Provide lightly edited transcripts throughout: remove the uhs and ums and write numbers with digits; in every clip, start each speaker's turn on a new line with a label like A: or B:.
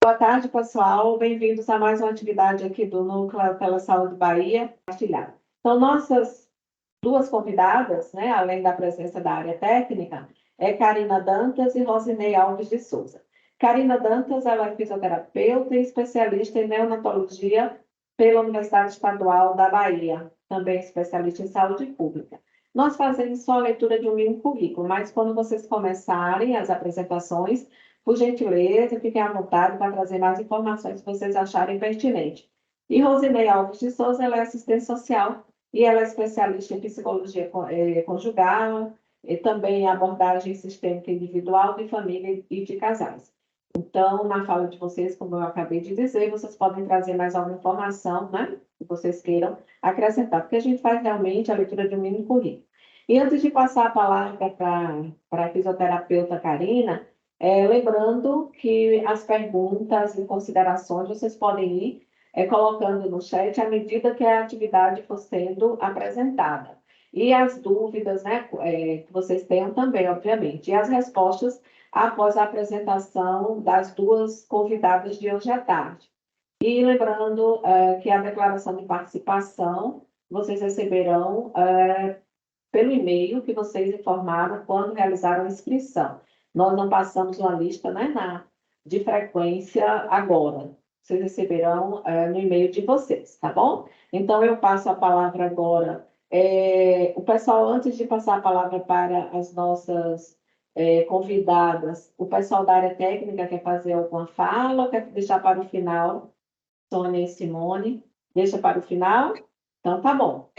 A: Boa tarde, pessoal. Bem-vindos a mais uma atividade aqui do Núcleo pela Saúde Bahia Compartilhada. Então, nossas duas convidadas, né, além da presença da área técnica, é Karina Dantas e Rosinei Alves de Souza. Karina Dantas, ela é fisioterapeuta e especialista em neonatologia pela Universidade Estadual da Bahia, também especialista em saúde pública. Nós fazemos só a leitura de um mini currículo, mas quando vocês começarem as apresentações, por gentileza, fiquem à vontade para trazer mais informações que vocês acharem pertinente. E Rosinei Alves de Souza, ela é assistente social e ela é especialista em psicologia conjugal e também em abordagem sistêmica individual de família e de casais. Então, na fala de vocês, como eu acabei de dizer, vocês podem trazer mais alguma informação, né, que vocês queiram acrescentar, porque a gente faz realmente a leitura de um mini currículo. E antes de passar a palavra para a fisioterapeuta Karina, lembrando que as perguntas e considerações vocês podem ir colocando no chat à medida que a atividade for sendo apresentada. E as dúvidas, né, que vocês tenham também, obviamente. E as respostas após a apresentação das duas convidadas de hoje à tarde. E lembrando que a declaração de participação vocês receberão pelo e-mail que vocês informaram quando realizaram a inscrição. Nós não passamos uma lista, né, de frequência agora. Vocês receberão no e-mail de vocês, tá bom? Então, eu passo a palavra agora. O pessoal, antes de passar a palavra para as nossas convidadas, o pessoal da área técnica quer fazer alguma fala ou quer deixar para o final? Sônia e Simone, deixa para o final? Então, tá bom.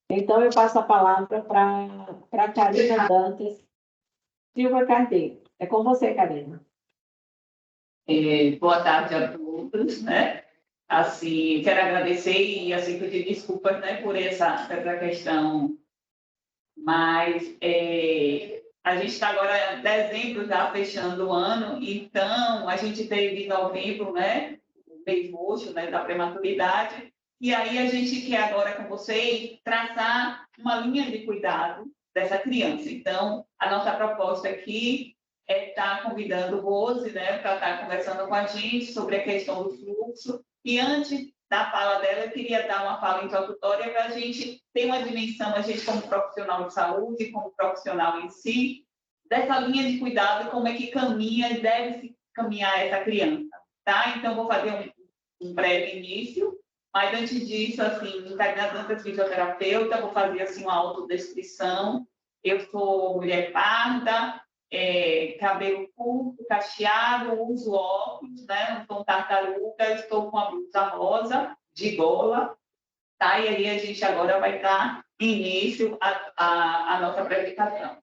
A: Então, eu passo a palavra para Karina Dantas Silva Cardeiro. É com você, Karina.
B: Boa tarde a todos, né? Assim, quero agradecer e assim pedir desculpas, né, por essa questão, mas a gente está agora em dezembro já fechando o ano, então a gente teve em novembro, né, o mês roxo, né, da prematuridade, e aí a gente quer agora com vocês traçar uma linha de cuidado dessa criança. Então, a nossa proposta aqui é estar convidando o Rose, né, para estar conversando com a gente sobre a questão do fluxo. E antes da fala dela, eu queria dar uma fala introdutória para a gente ter uma dimensão, a gente como profissional de saúde, como profissional em si, dessa linha de cuidado, como é que caminha e deve se caminhar essa criança, tá? Então, vou fazer um breve início, mas antes disso, assim, Karina Dantas, fisioterapeuta, vou fazer assim uma autodescrição. Eu sou mulher parda, cabelo curto, cacheado, uso óculos, né? Não sou tartaruga, estou com a blusa rosa de gola, tá? E aí a gente agora vai dar início à nossa apresentação.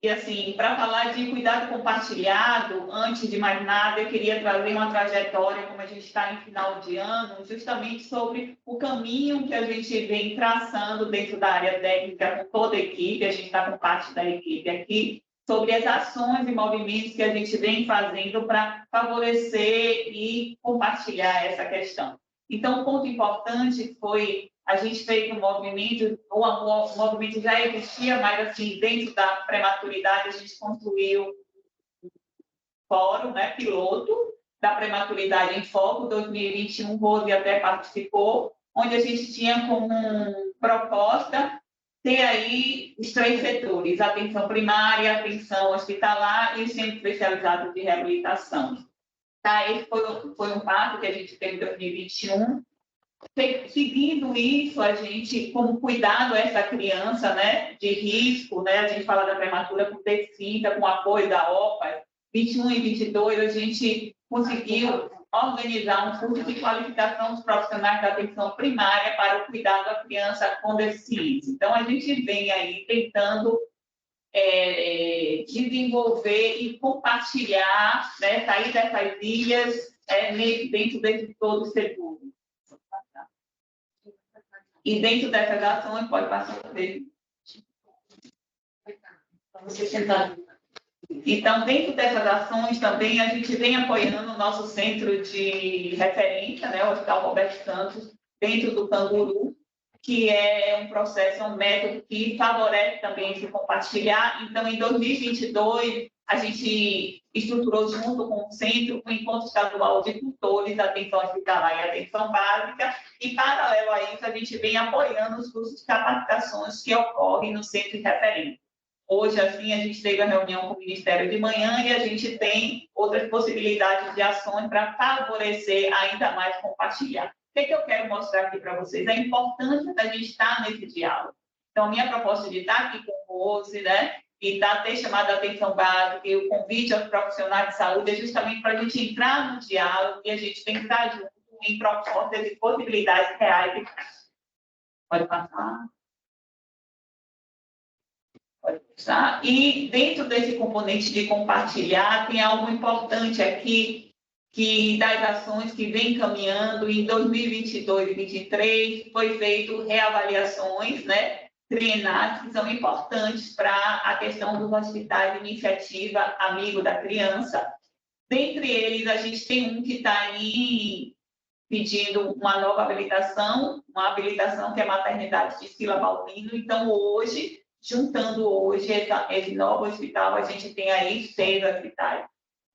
B: E assim, para falar de cuidado compartilhado, antes de mais nada, eu queria trazer uma trajetória, como a gente está em final de ano, justamente sobre o caminho que a gente vem traçando dentro da área técnica com toda a equipe, a gente está com parte da equipe aqui, sobre as ações e movimentos que a gente vem fazendo para favorecer e compartilhar essa questão. Então, um ponto importante foi a gente fez um movimento, o movimento já existia, mas assim, dentro da prematuridade, a gente construiu um fórum, né, piloto da prematuridade em foco 2021, Rose até participou, onde a gente tinha como proposta ter aí os 3 setores, atenção primária, atenção hospitalar e o centro especializado de reabilitação. Tá, esse foi um passo que a gente teve em 2021. Seguindo isso, a gente, como cuidado a essa criança, né, de risco, né, a gente fala da prematura com deficiência, com apoio da OPA, 21 e 22, a gente conseguiu organizar um curso de qualificação dos profissionais da atenção primária para o cuidado da criança com deficiência. Então, a gente vem aí tentando desenvolver e compartilhar, né, sair dessas ilhas dentro desse todo seguro. E dentro dessas ações, pode passar por ele. Então, dentro dessas ações também, a gente vem apoiando o nosso centro de referência, né, o Hospital Roberto Santos, dentro do Canguru, que é um processo, um método que favorece também esse compartilhar. Então, em 2022, a gente estruturou junto com o Centro o Encontro Estadual de Tutores, Atenção Hospitalar e Atenção Básica, e, paralelo a isso, a gente vem apoiando os cursos de capacitações que ocorrem no Centro de Referência. Hoje, assim, a gente teve a reunião com o Ministério de manhã e a gente tem outras possibilidades de ações para favorecer ainda mais compartilhar. O que eu quero mostrar aqui para vocês? A importância da gente estar nesse diálogo. Então, minha proposta de estar aqui com o Rose, né, e ter chamado a atenção básica e o convite aos profissionais de saúde é justamente para a gente entrar no diálogo e a gente pensar junto em propostas e possibilidades reais. Pode passar. Pode passar. E dentro desse componente de compartilhar, tem algo importante aqui, que das ações que vem caminhando, em 2022 e 2023, foi feito reavaliações, né, trienais, que são importantes para a questão dos hospitais de iniciativa Amigo da Criança. Dentre eles, a gente tem um que está aí pedindo uma nova habilitação, uma habilitação que é a maternidade de Sila Balbino. Então, hoje, juntando hoje esse novo hospital, a gente tem aí 6 hospitais.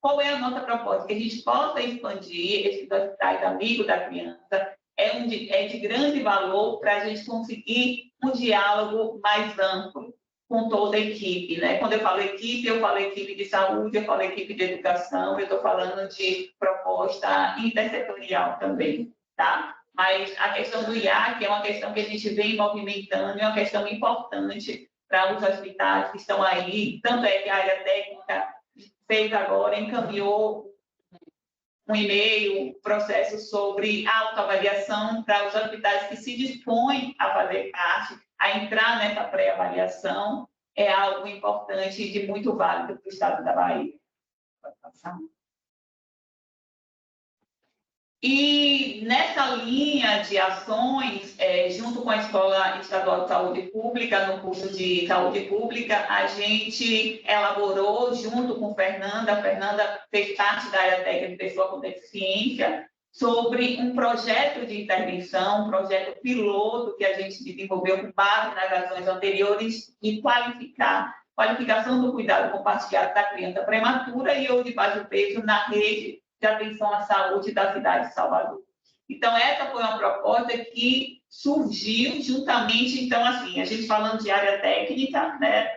B: Qual é a nossa proposta? Que a gente possa expandir esses hospitais amigos da criança. É de grande valor para a gente conseguir um diálogo mais amplo com toda a equipe, né? Quando eu falo equipe de saúde, eu falo equipe de educação, eu estou falando de proposta intersetorial também, tá? Mas a questão do IAC é uma questão que a gente vem movimentando, é uma questão importante para os hospitais que estão aí, tanto é que a área técnica fez agora, encaminhou um e-mail, processo sobre autoavaliação para os hospitais que se dispõem a fazer parte, a entrar nessa pré-avaliação, é algo importante e de muito válido para o Estado da Bahia. Pode passar. E nessa linha de ações, junto com a Escola Estadual de Saúde Pública, no curso de Saúde Pública, a gente elaborou, junto com a Fernanda fez parte da área técnica de pessoa com deficiência, sobre um projeto de intervenção, um projeto piloto que a gente desenvolveu com base nas ações anteriores de qualificação do cuidado compartilhado da criança prematura e ou de baixo peso na rede de atenção à saúde da cidade de Salvador. Então, essa foi uma proposta que surgiu juntamente, então, assim, a gente falando de área técnica, né,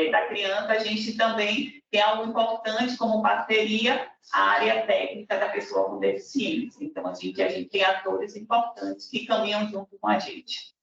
B: da criança, a gente também tem algo importante como parceria, a área técnica da pessoa com deficiência. Então, a gente tem atores importantes que caminham junto com a gente.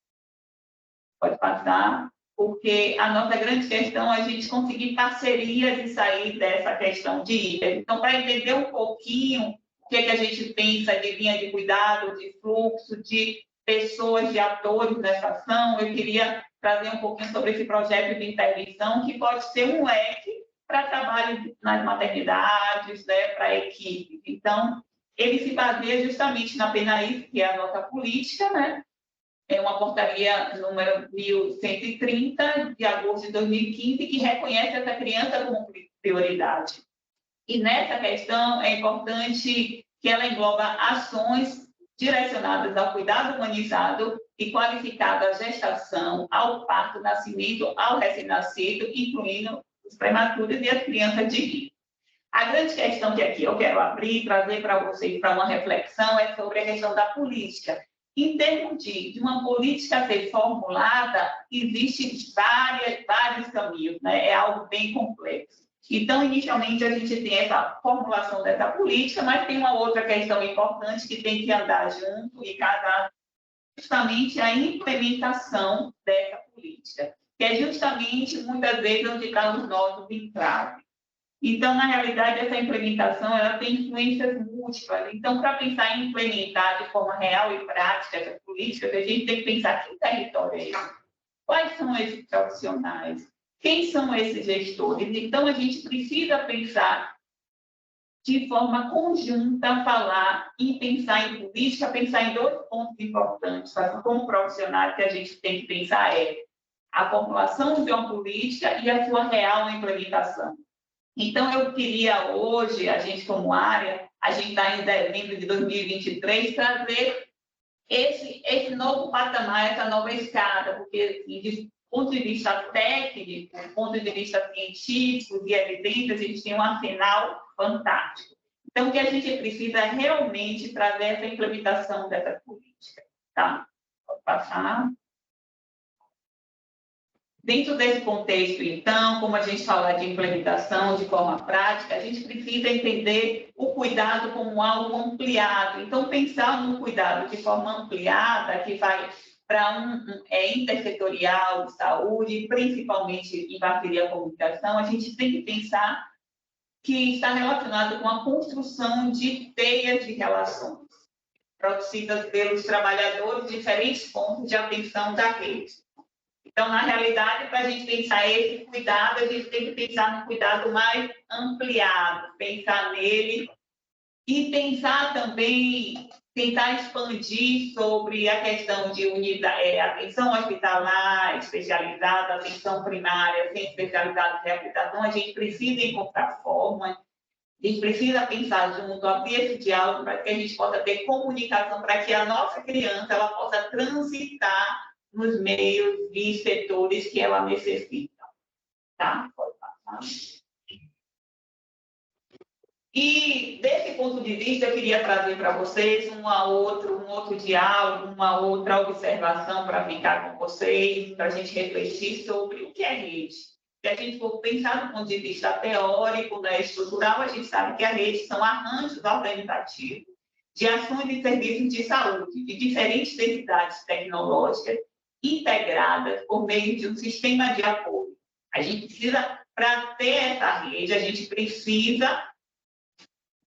B: Pode passar. Porque a nossa grande questão é a gente conseguir parcerias e sair dessa questão de ilha. Então, para entender um pouquinho o que a gente pensa de linha de cuidado, de fluxo, de pessoas, de atores nessa ação, eu queria trazer um pouquinho sobre esse projeto de intervenção, que pode ser um leque para trabalho nas maternidades, né, para a equipe. Então, ele se baseia justamente na PNAIF, que é a nossa política, né? É uma portaria número 1130, de agosto de 2015, que reconhece essa criança como prioridade. E nessa questão é importante que ela engloba ações direcionadas ao cuidado humanizado e qualificado à gestação, ao parto, nascimento, ao recém-nascido, incluindo os prematuros e as crianças de risco. A grande questão que aqui eu quero abrir e trazer para vocês para uma reflexão é sobre a questão da política. Em termos de uma política a ser formulada, existem vários caminhos, né? É algo bem complexo. Então, inicialmente, a gente tem essa formulação dessa política, mas tem uma outra questão importante que tem que andar junto e casar, justamente a implementação dessa política, que é justamente, muitas vezes, onde está os nossos entraves. Então, na realidade, essa implementação ela tem influências múltiplas. Então, para pensar em implementar de forma real e prática essas políticas, a gente tem que pensar que território é esse? Quais são esses profissionais? Quem são esses gestores? Então, a gente precisa pensar de forma conjunta, falar e pensar em política, pensar em 2 pontos importantes. Como profissional, que a gente tem que pensar é a formulação de uma política e a sua real implementação. Então, eu queria hoje, a gente como área, a gente está em dezembro de 2023, trazer esse novo patamar, essa nova escada, porque, assim, de ponto de vista técnico, do ponto de vista científico e evidente, a gente tem um arsenal fantástico. Então, o que a gente precisa é realmente trazer essa implementação dessa política. Tá? Pode passar. Dentro desse contexto, então, como a gente fala de implementação de forma prática, a gente precisa entender o cuidado como algo ampliado. Então, pensar no cuidado de forma ampliada, que vai para intersetorial de saúde, principalmente em parceria com a comunicação, a gente tem que pensar que está relacionado com a construção de teias de relações, produzidas pelos trabalhadores de diferentes pontos de atenção da rede. Então, na realidade, para a gente pensar esse cuidado, a gente tem que pensar no cuidado mais ampliado, pensar nele e pensar também, tentar expandir sobre a questão de atenção hospitalar especializada, atenção primária, sem especializada em reabilitação. A gente precisa encontrar formas, a gente precisa pensar junto, abrir esse diálogo para que a gente possa ter comunicação, para que a nossa criança ela possa transitar nos meios e setores que ela necessita. Tá? Pode passar. E, desse ponto de vista, eu queria trazer para vocês um outro diálogo, uma outra observação para ficar com vocês, para a gente refletir sobre o que é rede. Se a gente for pensar do ponto de vista teórico, né, estrutural, a gente sabe que a rede são arranjos organizativos de ações e serviços de saúde de diferentes entidades tecnológicas integradas por meio de um sistema de apoio. A gente precisa, para ter essa rede, a gente precisa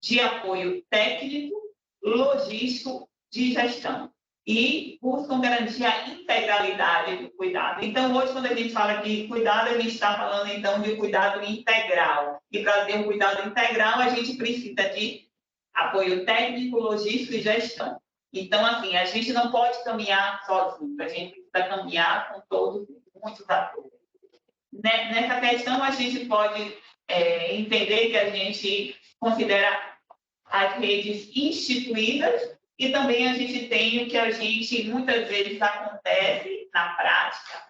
B: de apoio técnico, logístico, de gestão. E buscam garantir a integralidade do cuidado. Então, hoje, quando a gente fala de cuidado, a gente está falando, então, de cuidado integral. E para ter um cuidado integral, a gente precisa de apoio técnico, logístico e gestão. Então, assim, a gente não pode caminhar sozinho, a gente precisa caminhar com todos, muitos atores. Nessa questão, a gente pode entender que a gente considera as redes instituídas e também a gente tem o que a gente, muitas vezes, acontece na prática.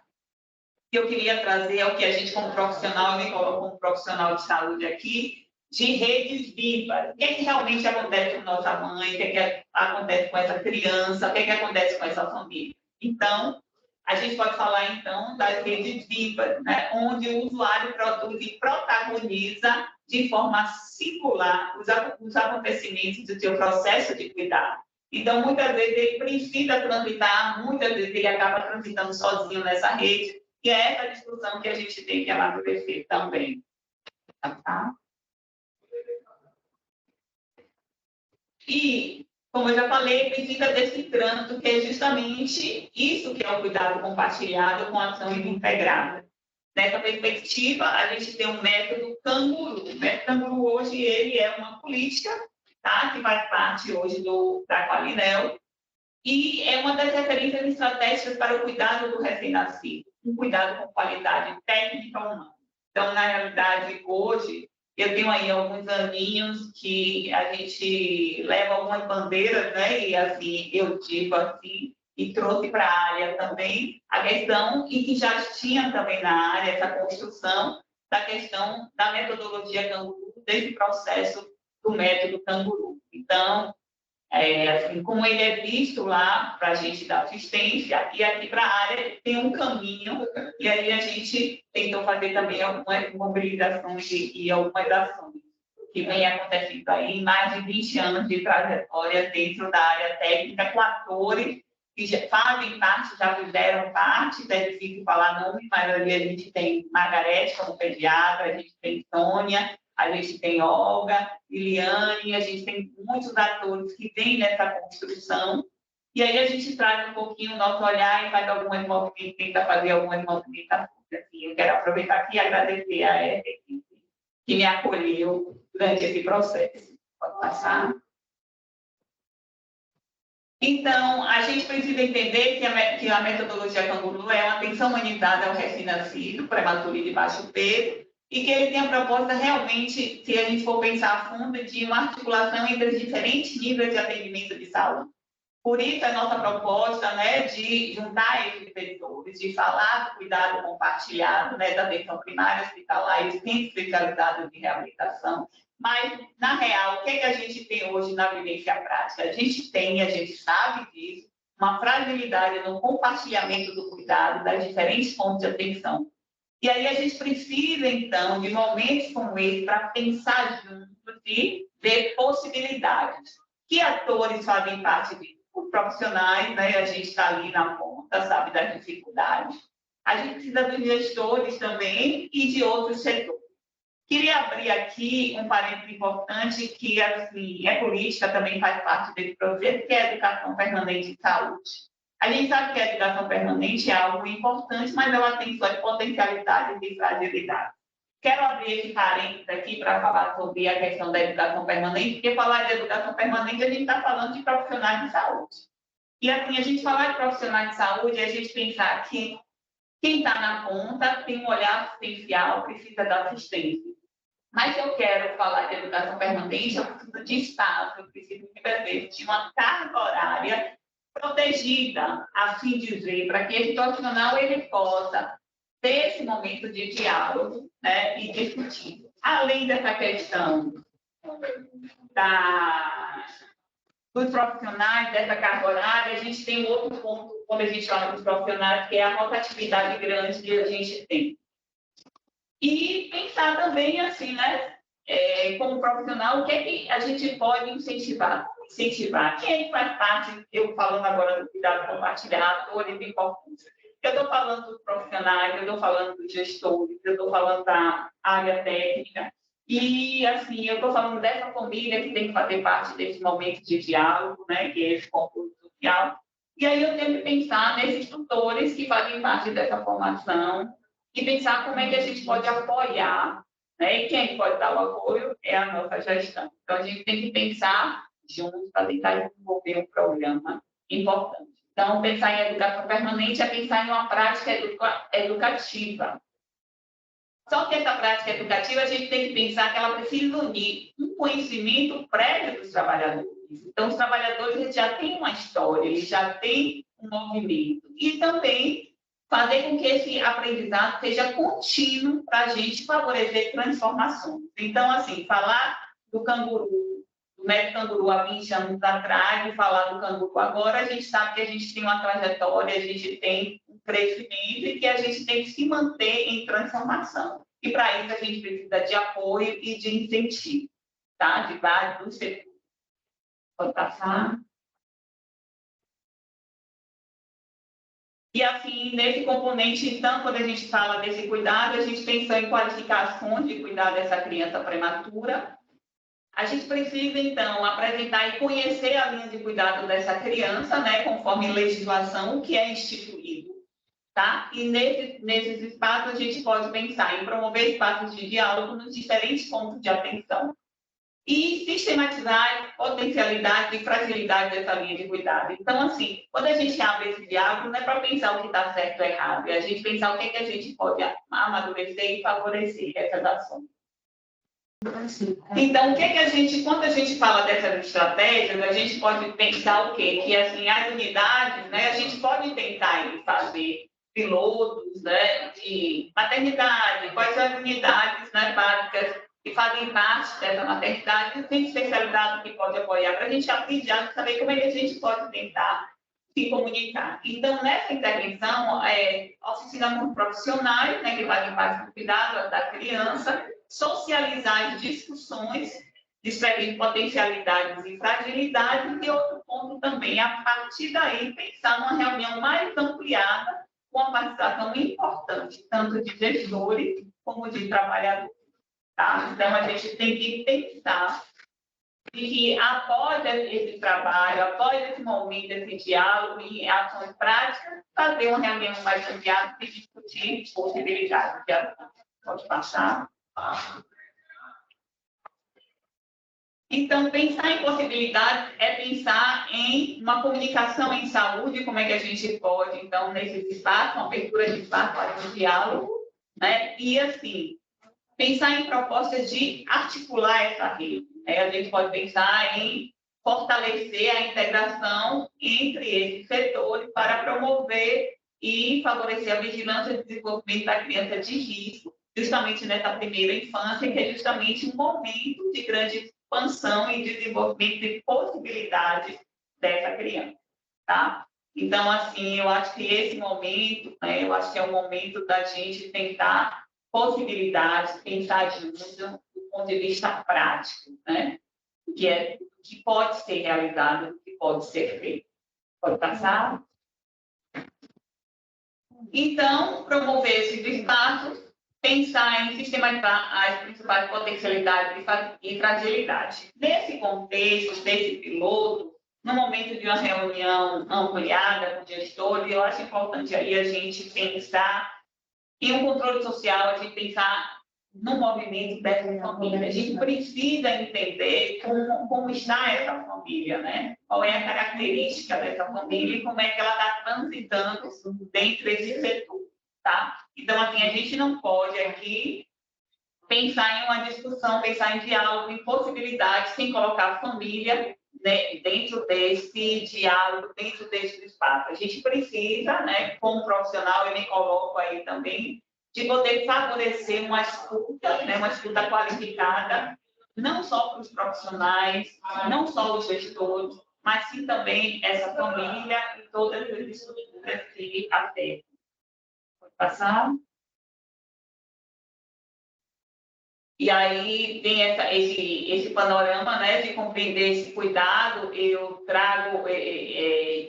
B: Que eu queria trazer ao que a gente, como profissional, eu me coloco como profissional de saúde aqui, de redes vivas. O que realmente acontece com nossa mãe, o que acontece com essa criança, o que acontece com essa família. Então, a gente pode falar, então, das redes vivas, né? Onde o usuário produz e protagoniza de forma singular os acontecimentos do seu processo de cuidado. Então, muitas vezes, ele precisa transitar, muitas vezes ele acaba transitando sozinho nessa rede, e é essa discussão que a gente tem que amadurecer também. Tá? E, como eu já falei, precisa desse trânsito, que é justamente isso que é o cuidado compartilhado com ações integradas. Nessa perspectiva, a gente tem um método Canguru. O método Canguru, hoje, ele é uma política, tá? Que faz parte hoje da Qualinel, e é uma das referências estratégicas para o cuidado do recém-nascido, um cuidado com qualidade técnica humana. Então, na realidade, hoje, eu tenho aí alguns aninhos que a gente leva algumas bandeiras, né? E assim, eu digo assim, e trouxe para a área também a questão, e que já tinha também na área essa construção da questão da metodologia Canguru, desse processo do método Canguru. Então, assim, como ele é visto lá para a gente dar assistência, e aqui para a área tem um caminho, e aí a gente tentou fazer também algumas mobilizações e algumas ações que vem acontecendo aí em mais de 20 anos de trajetória dentro da área técnica, com atores que já fazem parte, já fizeram parte, é difícil falar nome, mas ali a gente tem Margarete como pediatra, a gente tem Sônia, a gente tem Olga, Liliane, a gente tem muitos atores que vêm nessa construção, e aí a gente traz um pouquinho o nosso olhar e faz algumas movimentos, tenta fazer algumas movimentações. Assim, eu quero aproveitar aqui e agradecer a equipe que me acolheu durante esse processo. Pode passar. Então, a gente precisa entender que a metodologia Canguru é uma atenção humanizada ao recém-nascido, prematuro e de baixo peso, e que ele tem a proposta realmente, se a gente for pensar a fundo, de uma articulação entre os diferentes níveis de atendimento de saúde. Por isso, a nossa proposta, né, de juntar esses setores, de falar do cuidado compartilhado, né, da atenção primária hospitalar e do centro especializado de reabilitação. Mas, na real, o que é que a gente tem hoje na vivência prática? A gente sabe disso, uma fragilidade no compartilhamento do cuidado das diferentes fontes de atenção. E aí a gente precisa, então, de momentos como esse para pensar juntos e ver possibilidades. Que atores fazem parte disso? Os profissionais, né? A gente está ali na ponta, sabe, das dificuldades. A gente precisa dos gestores também e de outros setores. Queria abrir aqui um parênteses importante que, assim, é política, também faz parte desse projeto, que é a educação permanente de saúde. A gente sabe que a educação permanente é algo importante, mas ela tem suas potencialidades e fragilidades. Quero abrir esse parênteses aqui para falar sobre a questão da educação permanente, porque falar de educação permanente, a gente está falando de profissionais de saúde. E, assim, a gente falar de profissionais de saúde é a gente pensar que quem está na ponta tem um olhar assistencial, precisa da assistência. Mas se eu quero falar de educação permanente, eu preciso de espaço, eu preciso, muitas vezes, de uma carga horária protegida, assim dizer, para que esse profissional ele possa ter esse momento de diálogo, né, e discutir. Além dessa questão dos profissionais, dessa carga horária, a gente tem outro ponto, quando a gente fala dos profissionais, que é a rotatividade grande que a gente tem. E pensar também, assim, né, como profissional, o que é que a gente pode incentivar? Incentivar. Quem é que faz parte, eu falando agora do cuidado compartilhado, atores importantes? Eu estou falando dos profissionais, eu estou falando dos gestores, eu estou falando da área técnica. E, assim, eu estou falando dessa família que tem que fazer parte desse momento de diálogo, né, que é esse concurso social. E aí eu tenho que pensar nesses tutores que fazem parte dessa formação, e pensar como é que a gente pode apoiar, né? E quem pode dar o apoio é a nossa gestão. Então, a gente tem que pensar juntos para tentar desenvolver um programa importante. Então, pensar em educação permanente é pensar em uma prática educativa. Só que essa prática educativa, a gente tem que pensar que ela precisa unir um conhecimento prévio dos trabalhadores. Então, os trabalhadores eles já têm uma história, eles já têm um movimento. E também fazer com que esse aprendizado seja contínuo para a gente favorecer transformações. Então, assim, falar do canguru, do método canguru há 20 anos atrás, e falar do canguru agora, a gente sabe que a gente tem uma trajetória, a gente tem um crescimento e que a gente tem que se manter em transformação. E, para isso, a gente precisa de apoio e de incentivo, tá? De vários setores. Pode passar. E, assim, nesse componente, então, quando a gente fala desse cuidado, a gente pensou em qualificações de cuidar dessa criança prematura. A gente precisa, então, apresentar e conhecer a linha de cuidado dessa criança, né, conforme legislação, o que é instituído, tá? E nesses espaços, a gente pode pensar em promover espaços de diálogo nos diferentes pontos de atenção, e sistematizar potencialidade e fragilidade dessa linha de cuidado. Então, assim, quando a gente abre esse diálogo, não é para pensar o que está certo ou errado, é a gente pensar o que, é que a gente pode amadurecer e favorecer essas ações. Então, o que, é que a gente, quando a gente fala dessas estratégias, a gente pode pensar o quê? Que, assim, as unidades, né, a gente pode tentar fazer pilotos, né, de maternidade, quais são as unidades, né, básicas que fazem parte dessa maternidade, tem especialidade que pode apoiar, para a gente aprender, saber como é que a gente pode tentar se comunicar. Então, nessa intervenção, oficina com profissionais, né, que fazem parte do cuidado da criança, socializar as discussões, descrever potencialidades e fragilidades, e outro ponto também, a partir daí, pensar numa reunião mais ampliada, com a participação importante, tanto de gestores como de trabalhadores. Tá? Então, a gente tem que pensar que, após esse trabalho, após esse momento, esse diálogo e ações práticas, fazer uma reunião mais ampliada e discutir possibilidades de ação. Pode passar. Então, pensar em possibilidades é pensar em uma comunicação em saúde, como é que a gente pode, então, nesse espaço, uma abertura de espaço para o diálogo, né? E, assim, pensar em propostas de articular essa rede. A gente pode pensar em fortalecer a integração entre esses setores para promover e favorecer a vigilância e desenvolvimento da criança de risco, justamente nessa primeira infância, que é justamente um momento de grande expansão e desenvolvimento de possibilidades dessa criança, tá? Então, assim, eu acho que esse momento, né, eu acho que é o momento da gente tentar possibilidades, pensar junto do ponto de vista prático, né? Que pode ser realizado, o que pode ser feito. Pode passar? Então, promover esses espaços, pensar em sistematizar as principais potencialidades e fragilidades. Nesse contexto, desse piloto, no momento de uma reunião ampliada com gestores, eu acho importante aí a gente pensar em um controle social, a gente pensar no movimento dessa família. A gente precisa entender como está essa família, né? Qual é a característica dessa família e como é que ela está transitando dentro desse setor, tá? Então, assim, a gente não pode aqui pensar em uma discussão, pensar em diálogo, em possibilidades, sem colocar a família, né, dentro desse diálogo, dentro desse espaço. A gente precisa, né, como profissional, eu me coloco aí também, de poder favorecer uma escuta, né, uma escuta qualificada, não só para os profissionais, não só os gestores, mas sim também essa família e todas as estruturas que afetam. Pode passar? E aí tem esse panorama, né, de compreender esse cuidado. Eu trago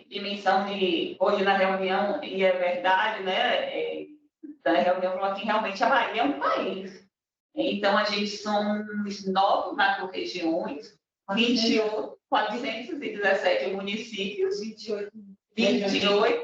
B: dimensão de, hoje na reunião, e é verdade, né, da reunião falou que realmente a Bahia é um país. Então, a gente somos 9 macro-regiões, 417 municípios, 28 regiões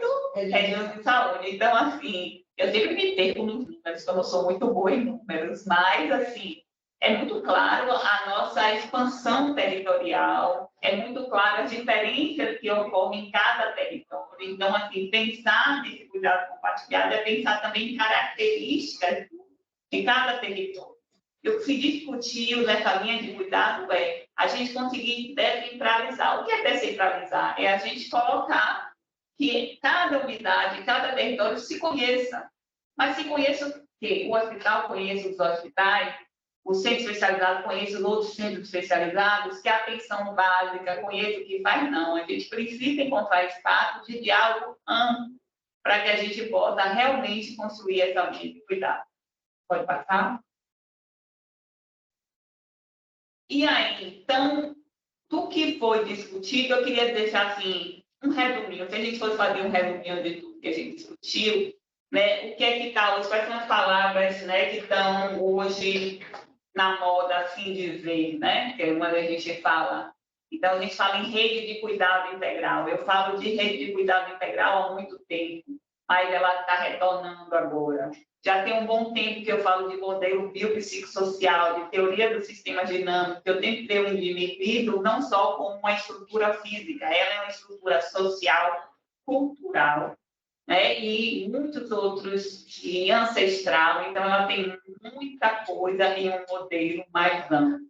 B: de saúde. Então, assim, eu sempre me perco nos números, eu não sou muito boa em números, mas, assim, é muito claro a nossa expansão territorial, é muito claro as diferenças que ocorrem em cada território. Então, assim, pensar nesse cuidado compartilhado é pensar também em características de cada território. E o que se discutiu nessa linha de cuidado é a gente conseguir descentralizar. O que é descentralizar? É a gente colocar que cada unidade, cada território se conheça. Mas se conheça o quê? O hospital conheça os hospitais, o centro especializado conheça os outros centros especializados, que a atenção básica conheça o que faz, não. A gente precisa encontrar espaço de diálogo amplo para que a gente possa realmente construir essa linha de cuidado. Pode passar? E aí, então, do que foi discutido, eu queria deixar assim um resuminho. Se a gente fosse fazer um resuminho de tudo que a gente discutiu, né, o que é que está hoje, quais são as palavras, né, que estão hoje na moda, assim dizer, né, que é uma a gente fala. Então, a gente fala em rede de cuidado integral. Eu falo de rede de cuidado integral há muito tempo, mas ela está retornando agora. Já tem um bom tempo que eu falo de modelo biopsicossocial, de teoria do sistema dinâmico, que eu tenho que ter um indivíduo não só como uma estrutura física, ela é uma estrutura social, cultural, né? E muitos outros, e ancestral, então ela tem muita coisa em um modelo mais amplo.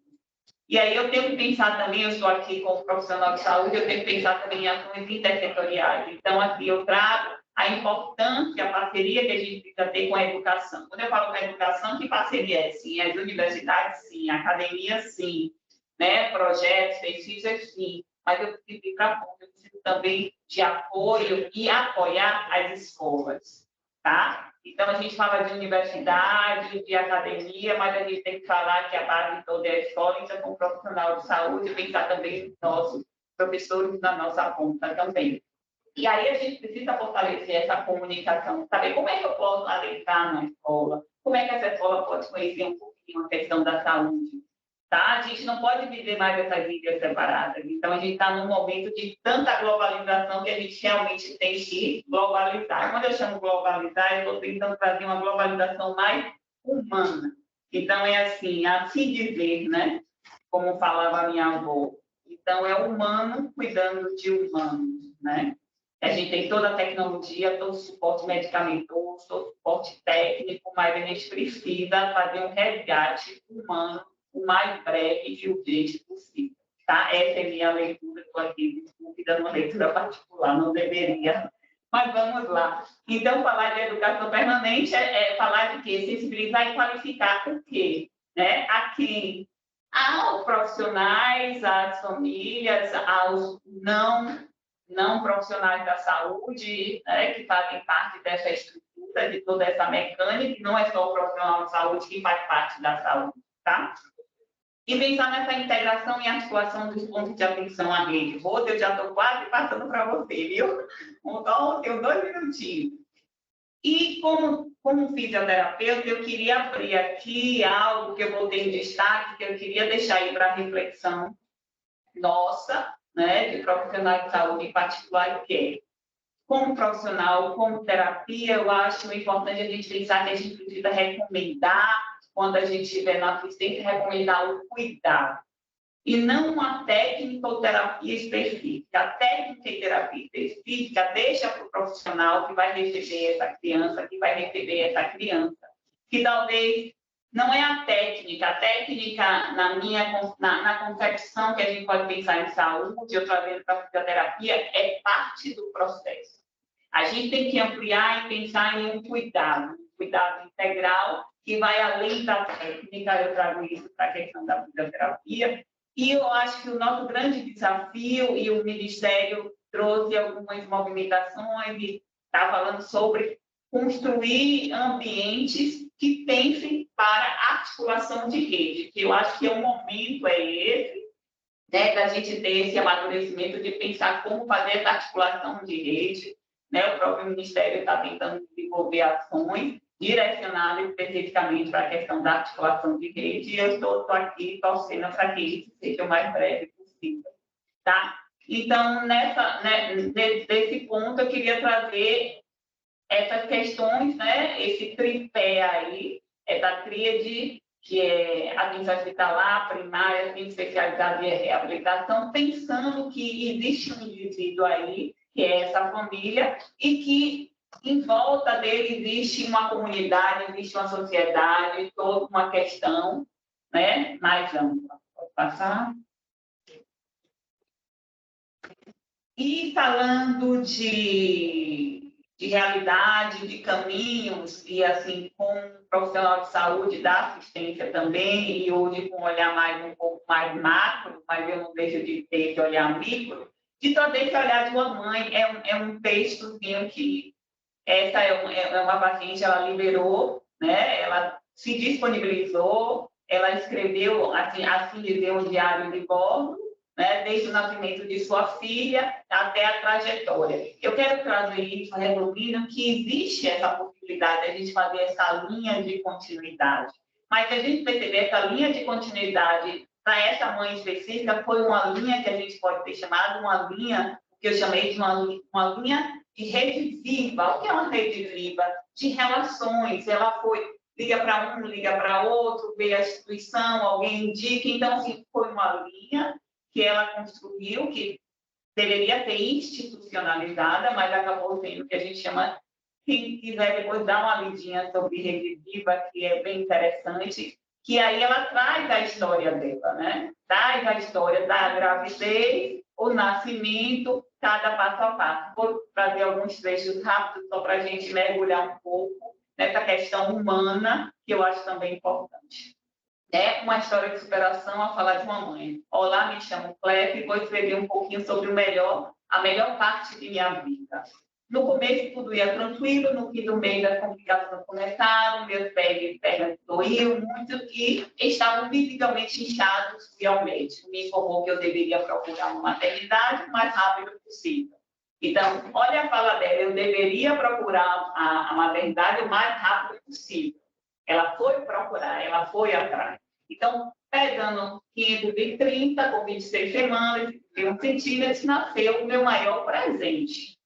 B: E aí eu tenho que pensar também, eu estou aqui como profissional de saúde, eu tenho que pensar também em ações intersetoriais. Então, aqui eu trago a importância, a parceria que a gente precisa ter com a educação. Quando eu falo com a educação, que parceria é? Sim, as universidades, sim, a academia, sim, né? Projetos, pesquisas, sim, mas eu preciso ir para a ponta, eu preciso também de apoio e apoiar as escolas, tá? Então, a gente fala de universidade, de academia, mas a gente tem que falar que a base toda é a escola, então, como profissional de saúde, pensar também nos nossos professores na nossa ponta também. E aí a gente precisa fortalecer essa comunicação, saber como é que eu posso adentrar na escola, como é que essa escola pode conhecer um pouquinho a questão da saúde, tá? A gente não pode viver mais essas ilhas separadas. Então, a gente está num momento de tanta globalização que a gente realmente tem que globalizar. Quando eu chamo globalizar, eu estou tentando trazer uma globalização mais humana. Então, é assim dizer, né? Como falava a minha avó. Então, é humano cuidando de humanos, né? A gente tem toda a tecnologia, todo o suporte medicamentoso, todo o suporte técnico, mas a gente precisa fazer um resgate humano o mais breve e urgente possível. tá? Essa é minha leitura, estou aqui, desculpe, dando uma leitura particular, não deveria. Mas vamos lá. Então, falar de educação permanente é falar de quê? Sensibilizar e qualificar o quê? Né? A quem? Aos profissionais, às famílias, aos não profissionais da saúde, né, que fazem parte dessa estrutura, de toda essa mecânica, não é só o profissional de saúde que faz parte da saúde, tá? E pensar nessa integração e articulação dos pontos de atenção à rede. Rose, eu já estou quase passando para você, viu? Então, tenho 2 minutinhos. E como fisioterapeuta, eu queria abrir aqui algo que eu botei em destaque, que eu queria deixar aí para reflexão nossa, né, de profissional de saúde em particular, que é, como profissional, como terapia, eu acho importante a gente pensar que a gente precisa recomendar, quando a gente estiver na assistência, recomendar o cuidado. E não uma técnica ou terapia específica. A técnica e terapia específica deixa para o profissional que vai receber essa criança, que talvez não é a técnica na concepção que a gente pode pensar em saúde, eu trazendo para a fisioterapia, é parte do processo. A gente tem que ampliar e pensar em um cuidado integral, que vai além da técnica, eu trago isso para a questão da fisioterapia, e eu acho que o nosso grande desafio, e o Ministério trouxe algumas movimentações, e está falando sobre construir ambientes que pensem para articulação de rede, que eu acho que o momento é esse, né, da gente ter esse amadurecimento de pensar como fazer essa articulação de rede, né? O próprio Ministério está tentando desenvolver ações direcionadas especificamente para a questão da articulação de rede, e eu estou aqui torcendo para que isso seja o mais breve possível, tá? Então, nesse ponto, eu queria trazer essas questões, né? Esse tripé aí, essa tríade, que é atenção hospitalar, primária, assistência especializada e reabilitação, pensando que existe um indivíduo aí, que é essa família, e que em volta dele existe uma comunidade, existe uma sociedade, toda uma questão, né, mais ampla. Pode passar? E falando de realidade, de caminhos, e assim, com um profissional de saúde, da assistência também, e hoje com um olhar um pouco mais macro, mas eu não deixo de ter esse olhar micro, de também esse olhar de uma mãe, é um textozinho que essa é uma paciente, ela liberou, né? Ela se disponibilizou, ela escreveu, assim dizer, um diário de bordo, né? Desde o nascimento de sua filha até a trajetória. Eu quero trazer isso, resumindo, que existe essa possibilidade de a gente fazer essa linha de continuidade. Mas se a gente perceber essa linha de continuidade para essa mãe específica, foi uma linha que a gente pode ter chamado uma linha, que eu chamei de uma linha de rede viva. O que é uma rede viva? De relações. Ela liga para um, liga para outro, vê a instituição, alguém indica. Então, assim, foi uma linha que ela construiu, que deveria ser institucionalizada, mas acabou sendo o que a gente chama, quem quiser depois dar uma lidinha sobre rede viva, que é bem interessante, que aí ela traz a história dela, né? Traz a história da gravidez, o nascimento, cada passo a passo. Vou trazer alguns trechos rápidos só para a gente mergulhar um pouco nessa questão humana, que eu acho também importante. É uma história de superação a falar de uma mãe. Olá, me chamo Clepe e vou escrever um pouquinho sobre a melhor parte de minha vida. No começo tudo ia tranquilo, no fim do mês as complicações começaram, meus pés e pernas doíam muito e estavam visivelmente inchados. Fui ao médico, me informou que eu deveria procurar uma maternidade o mais rápido possível. Então, olha a fala dela, eu deveria procurar a maternidade o mais rápido possível. Ela foi procurar, ela foi atrás. Então, pegando 530, com 26 semanas, 1 centímetro, nasceu o meu maior presente.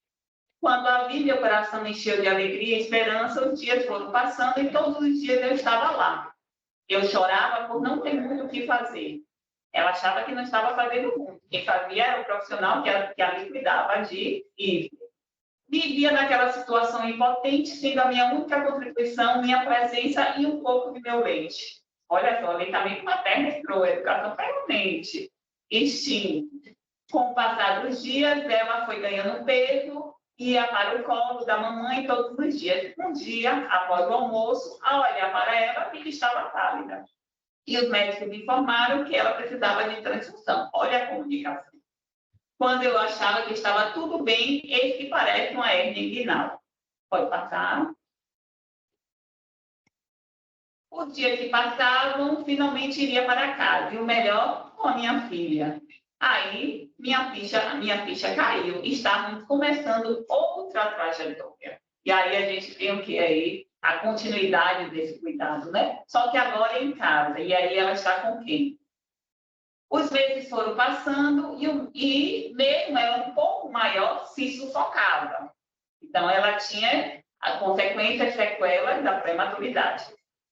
B: Quando a vi, meu coração encheu de alegria e esperança, os dias foram passando e todos os dias eu estava lá. Eu chorava por não ter muito o que fazer. Ela achava que não estava fazendo muito. Quem fazia era o profissional que a me cuidava de Ive. Vivia naquela situação impotente, sendo a minha única contribuição, minha presença e um pouco de meu leite. Olha só, aleitamento materno entrou, educação permanente. estímulo. Com o passar dos dias, ela foi ganhando peso, ia para o colo da mamãe todos os dias. Um dia, após o almoço, ao olhar para ela, vi que estava pálida. E os médicos me informaram que ela precisava de transfusão. Olha a comunicação. Quando eu achava que estava tudo bem, eis que parece uma hérnia inguinal. Pode passar. Os dias que passavam, finalmente iria para casa. E o melhor, com a minha filha. Aí, minha ficha caiu. Estávamos começando outra trajetória. E aí a gente tem o que aí? A continuidade desse cuidado, né? Só que agora em casa. E aí ela está com quem? Os meses foram passando e mesmo ela um pouco maior, se sufocava. Então, ela tinha a consequência sequela da prematuridade.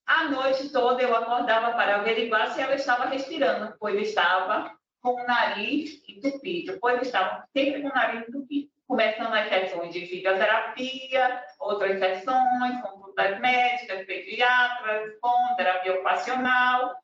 B: A noite toda eu acordava para averiguar se ela estava respirando, pois estava com o nariz entupido, pois estava sempre com o nariz entupido. Começando as sessões de fisioterapia, outras sessões, consultas médicas, pediatras, com terapia ocupacional.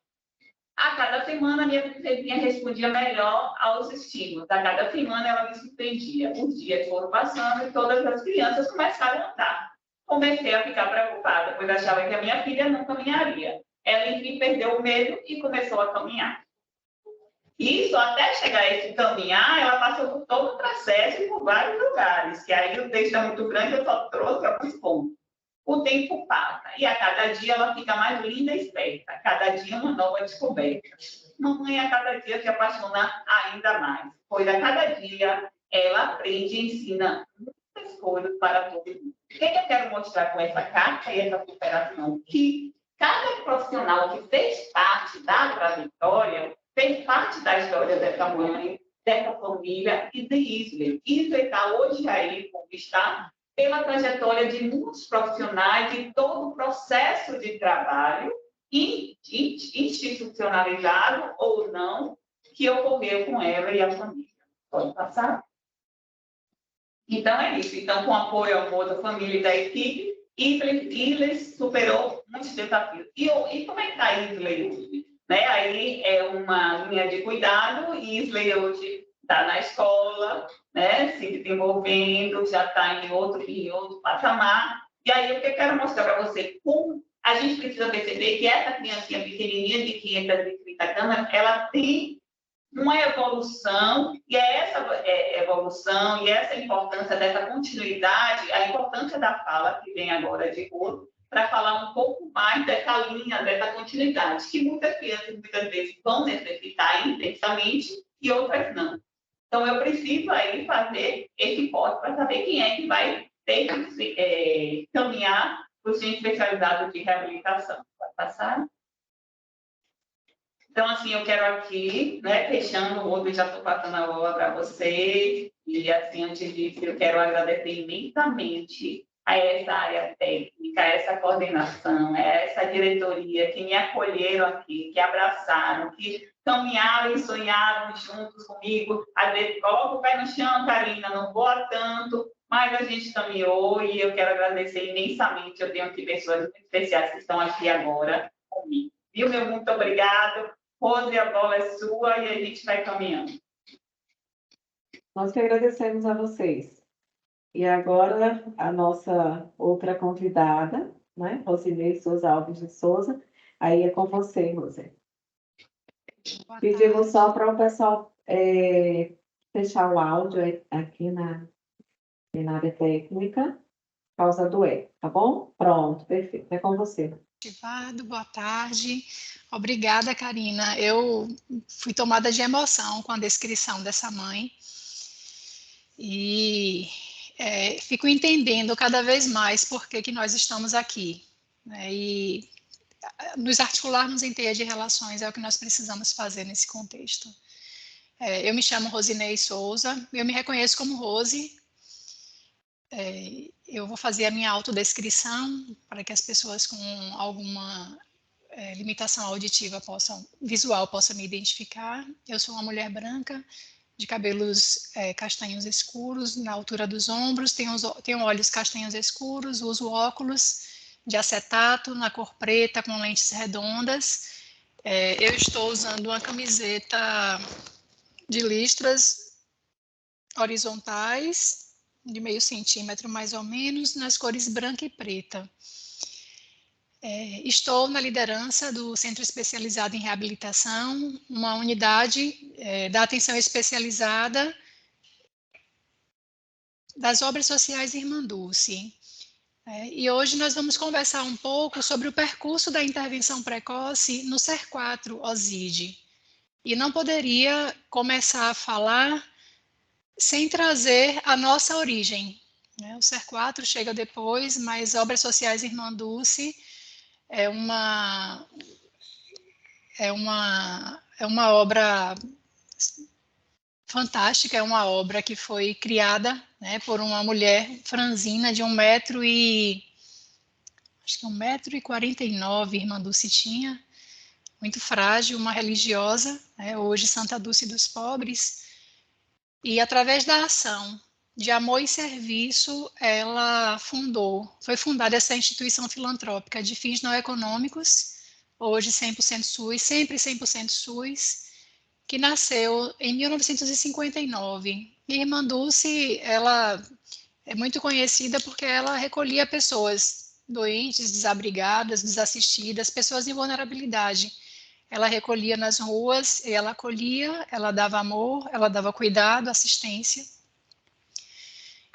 B: A cada semana, a minha princesinha respondia melhor aos estímulos. A cada semana, ela me surpreendia. Os dias foram passando e todas as crianças começaram a andar. Comecei a ficar preocupada, pois achava que a minha filha não caminharia. Ela, enfim, perdeu o medo e começou a caminhar. Isso, até chegar a esse caminhar, ela passou por todo o processo e por vários lugares, que aí o texto é muito grande, eu só trouxe alguns pontos. O tempo passa e a cada dia ela fica mais linda e esperta. A cada dia uma nova descoberta. Mamãe a cada dia se apaixona ainda mais, pois a cada dia ela aprende e ensina muitas coisas para todo mundo. O que eu quero mostrar com essa carta e essa superação? Que cada profissional que fez parte da trajetória, fez parte da história dessa mãe, dessa família e de Isley. Isley está hoje aí, como está, pela trajetória de muitos profissionais e todo o processo de trabalho institucionalizado ou não que ocorreu com ela e a família. Pode passar? Então, é isso. Então, com apoio ao amor da família e da equipe, Isley superou muitos desafios. E como é que está Isley hoje? Né? Aí é uma linha de cuidado, e Isley hoje está na escola, né, se desenvolvendo, já está em outro patamar. E aí o que eu quero mostrar para você, como a gente precisa perceber que essa criancinha pequenininha de 530 gramas, ela tem uma evolução, e é essa evolução e essa importância dessa continuidade, a importância da fala, que vem agora de ouro, para falar um pouco mais dessa linha, dessa continuidade, que muitas crianças, muitas vezes, vão necessitar intensamente e outras não. Então, eu preciso aí fazer esse corte para saber quem é que vai ter que caminhar para o centro especializado de reabilitação. Pode passar? Então, assim, eu quero aqui, né, fechando o outro, já estou passando a bola para vocês, e assim, antes disso, eu quero agradecer imensamente a essa área técnica, a essa coordenação, a essa diretoria que me acolheram aqui, que abraçaram, que caminharam e sonharam juntos comigo. Às vezes, coloca o pé no chão, Karina, não voa tanto, mas a gente caminhou e eu quero agradecer imensamente. Eu tenho aqui pessoas muito especiais que estão aqui agora comigo. Viu, meu muito obrigado. Rose, a bola é sua e a gente vai caminhando.
A: Nós que agradecemos a vocês. E agora, a nossa outra convidada, né, Rosinei Souza Alves de Souza, aí é com você, Rose. Pedimos só para o pessoal fechar o áudio aqui na área técnica, por causa do eco, tá bom? Pronto, perfeito, é com você.
C: Boa tarde. Obrigada, Karina. Eu fui tomada de emoção com a descrição dessa mãe e fico entendendo cada vez mais por que nós estamos aqui, né? E nos articularmos em teia de relações é o que nós precisamos fazer nesse contexto. Eu me chamo Rosinei Souza, eu me reconheço como Rose. Eu vou fazer a minha autodescrição para que as pessoas com alguma limitação auditiva visual possam me identificar. Eu sou uma mulher branca, de cabelos castanhos escuros, na altura dos ombros, tenho olhos castanhos escuros, uso óculos de acetato, na cor preta, com lentes redondas. Eu estou usando uma camiseta de listras horizontais, de meio centímetro mais ou menos, nas cores branca e preta. Estou na liderança do Centro Especializado em Reabilitação, uma unidade da atenção especializada das obras sociais Irmã Dulce. E hoje nós vamos conversar um pouco sobre o percurso da intervenção precoce no SER4 OSID. E não poderia começar a falar sem trazer a nossa origem. O SER4 chega depois, mas Obras Sociais Irmã Dulce é uma obra fantástica, é uma obra que foi criada, né, por uma mulher franzina de 1,49 m, Irmã Dulce tinha, muito frágil, uma religiosa, né, hoje Santa Dulce dos Pobres, e através da ação de amor e serviço, foi fundada essa instituição filantrópica de fins não econômicos, hoje 100% SUS, sempre 100% SUS, que nasceu em 1959. E Irmã Dulce, ela é muito conhecida porque ela recolhia pessoas doentes, desabrigadas, desassistidas, pessoas em vulnerabilidade. Ela recolhia nas ruas, ela acolhia, ela dava amor, ela dava cuidado, assistência.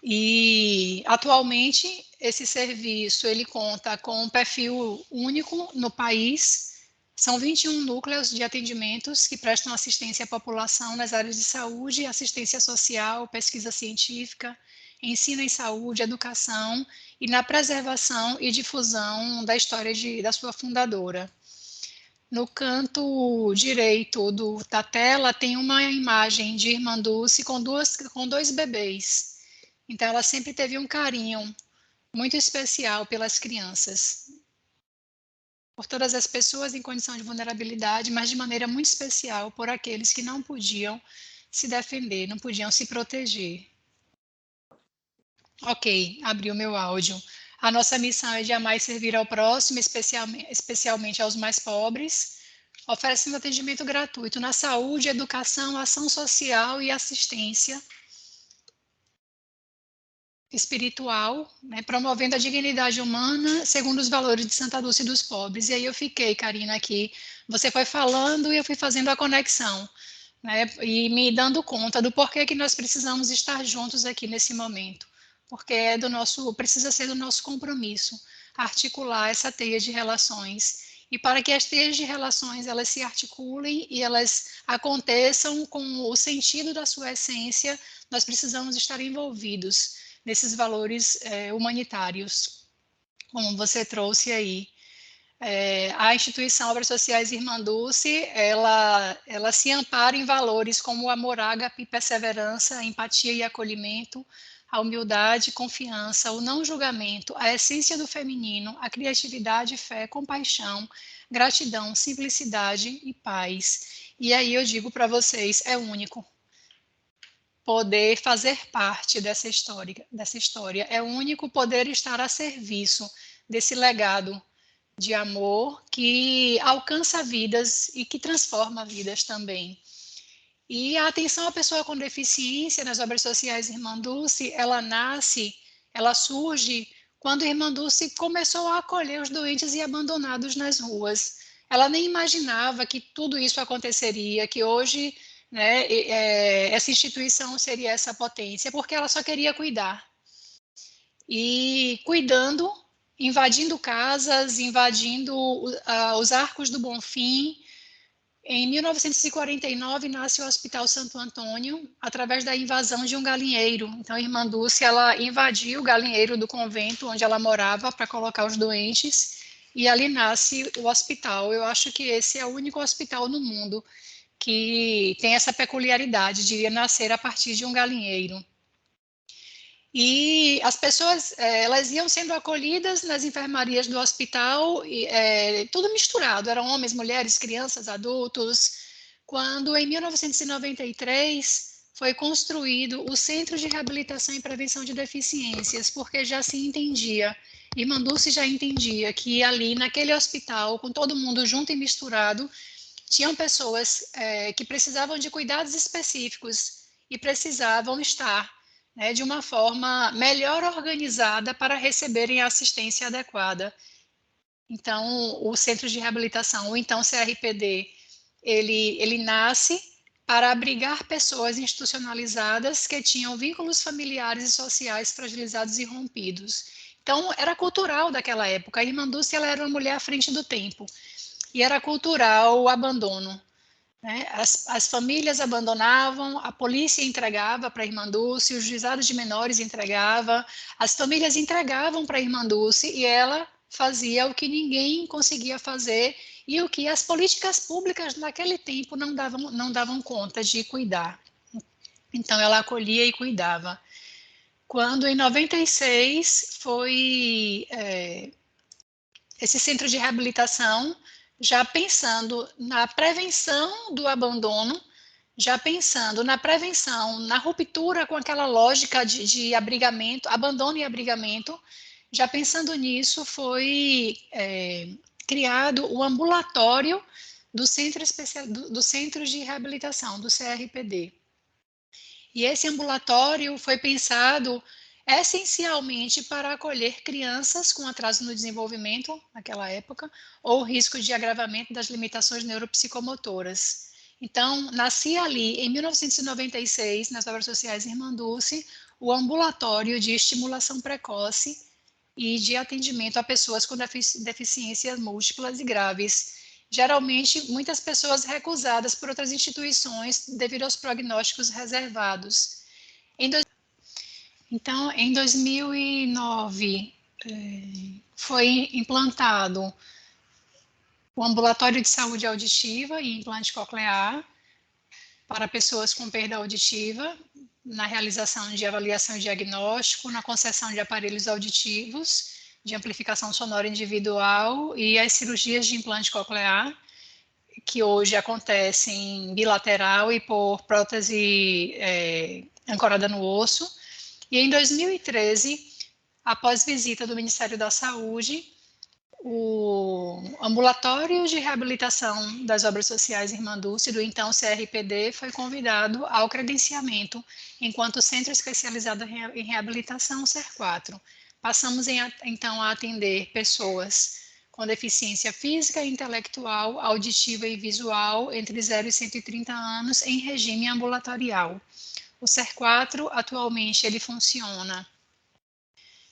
C: E atualmente esse serviço ele conta com um perfil único no país. São 21 núcleos de atendimentos que prestam assistência à população nas áreas de saúde, assistência social, pesquisa científica, ensino em saúde, educação e na preservação e difusão da história da sua fundadora. No canto direito da tela tem uma imagem de Irmã Dulce com dois bebês. Então, ela sempre teve um carinho muito especial pelas crianças, por todas as pessoas em condição de vulnerabilidade, mas de maneira muito especial por aqueles que não podiam se defender, não podiam se proteger. Ok, abri o meu áudio. A nossa missão é de amar e servir ao próximo, especialmente aos mais pobres, oferecendo atendimento gratuito na saúde, educação, ação social e assistência espiritual, né, promovendo a dignidade humana segundo os valores de Santa Dulce dos Pobres. E aí eu fiquei, Karina, aqui. Você foi falando e eu fui fazendo a conexão, né, e me dando conta do porquê que nós precisamos estar juntos aqui nesse momento. Porque precisa ser do nosso compromisso articular essa teia de relações. E para que as teias de relações elas se articulem e elas aconteçam com o sentido da sua essência, nós precisamos estar envolvidos nesses valores humanitários, como você trouxe aí. A instituição Obras Sociais Irmã Dulce, ela se ampara em valores como o amor, ágape, perseverança, empatia e acolhimento, a humildade, confiança, o não julgamento, a essência do feminino, a criatividade, fé, compaixão, gratidão, simplicidade e paz. E aí eu digo para vocês, é único poder fazer parte dessa história. É único poder estar a serviço desse legado de amor que alcança vidas e que transforma vidas também. E a atenção à pessoa com deficiência nas Obras Sociais Irmã Dulce, ela surge quando Irmã Dulce começou a acolher os doentes e abandonados nas ruas. Ela nem imaginava que tudo isso aconteceria, que hoje, né, essa instituição seria essa potência, porque ela só queria cuidar. E cuidando, invadindo casas, invadindo os Arcos do Bonfim. Em 1949, nasce o Hospital Santo Antônio, através da invasão de um galinheiro. Então, a Irmã Dulce, ela invadiu o galinheiro do convento onde ela morava para colocar os doentes, e ali nasce o hospital. Eu acho que esse é o único hospital no mundo que tem essa peculiaridade de nascer a partir de um galinheiro. E as pessoas, elas iam sendo acolhidas nas enfermarias do hospital, tudo misturado, eram homens, mulheres, crianças, adultos. Quando, em 1993, foi construído o Centro de Reabilitação e Prevenção de Deficiências, porque já se entendia, Irmã Dulce já entendia que ali, naquele hospital, com todo mundo junto e misturado, tinham pessoas que precisavam de cuidados específicos e precisavam estar, né, de uma forma melhor organizada para receberem a assistência adequada. Então, o Centro de Reabilitação, ou então CRPD, ele nasce para abrigar pessoas institucionalizadas que tinham vínculos familiares e sociais fragilizados e rompidos. Então, era cultural daquela época. A irmã Dulce, ela era uma mulher à frente do tempo. E era cultural o abandono, né? As famílias abandonavam, a polícia entregava para a irmã Dulce, os juizados de menores entregava, as famílias entregavam para a irmã Dulce e ela fazia o que ninguém conseguia fazer e o que as políticas públicas naquele tempo não davam conta de cuidar. Então, ela acolhia e cuidava. Quando, em 96, foi esse centro de reabilitação, já pensando na prevenção do abandono, já pensando na prevenção, na ruptura com aquela lógica de abrigamento, abandono e abrigamento, já pensando nisso, foi criado o ambulatório do Centro de Reabilitação, do CRPD. E esse ambulatório foi pensado essencialmente para acolher crianças com atraso no desenvolvimento, naquela época, ou risco de agravamento das limitações neuropsicomotoras. Então, nascia ali, em 1996, nas obras sociais Irmã Dulce, o ambulatório de estimulação precoce e de atendimento a pessoas com deficiências múltiplas e graves. Geralmente, muitas pessoas recusadas por outras instituições devido aos prognósticos reservados. Então, em 2009, foi implantado o ambulatório de saúde auditiva e implante coclear para pessoas com perda auditiva, na realização de avaliação e diagnóstico, na concessão de aparelhos auditivos, de amplificação sonora individual e as cirurgias de implante coclear, que hoje acontecem bilateral e por prótese ancorada no osso. E em 2013, após visita do Ministério da Saúde, o ambulatório de reabilitação das obras sociais Irmã Dulce, do então CRPD, foi convidado ao credenciamento enquanto Centro Especializado em Reabilitação, CER4. Passamos então a atender pessoas com deficiência física, intelectual, auditiva e visual entre 0 e 130 anos em regime ambulatorial. O CER4, atualmente, ele funciona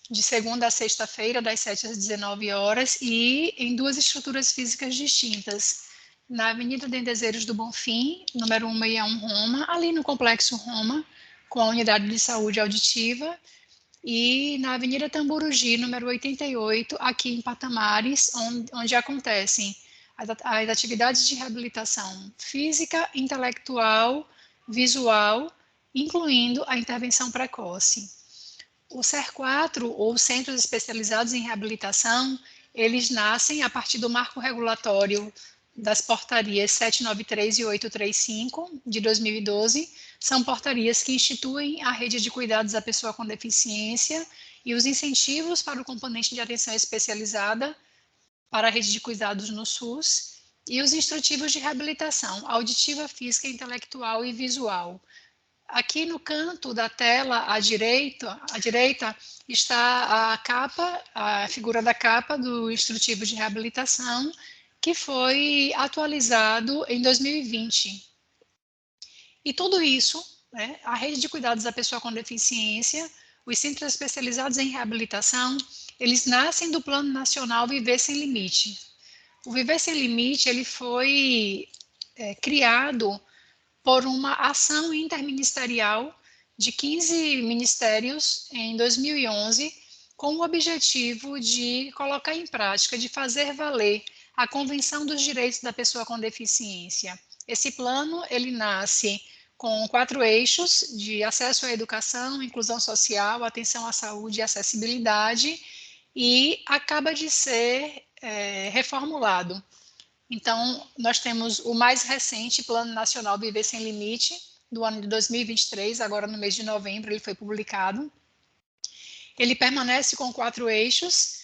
C: de segunda a sexta-feira, das 7 às 19 horas, e em duas estruturas físicas distintas. Na Avenida Dendezeiros do Bonfim, número 161 Roma, ali no Complexo Roma, com a Unidade de Saúde Auditiva, e na Avenida Tamburugi, número 88, aqui em Patamares, onde acontecem as atividades de reabilitação física, intelectual, visual, incluindo a intervenção precoce. O CER4, ou Centros Especializados em Reabilitação, eles nascem a partir do marco regulatório das portarias 793 e 835, de 2012, são portarias que instituem a rede de cuidados à pessoa com deficiência e os incentivos para o componente de atenção especializada para a rede de cuidados no SUS e os instrutivos de reabilitação auditiva, física, intelectual e visual. Aqui no canto da tela, à direita está a capa, a figura da capa do instrutivo de reabilitação, que foi atualizado em 2020. E tudo isso, né, a rede de cuidados da pessoa com deficiência, os centros especializados em reabilitação, eles nascem do Plano Nacional Viver Sem Limite. O Viver Sem Limite, ele foi criado por uma ação interministerial de 15 ministérios em 2011, com o objetivo de colocar em prática, de fazer valer a Convenção dos Direitos da Pessoa com Deficiência. Esse plano, ele nasce com 4 eixos de acesso à educação, inclusão social, atenção à saúde e acessibilidade, e acaba de ser reformulado. Então, nós temos o mais recente Plano Nacional Viver Sem Limite, do ano de 2023, agora no mês de novembro ele foi publicado. Ele permanece com 4 eixos,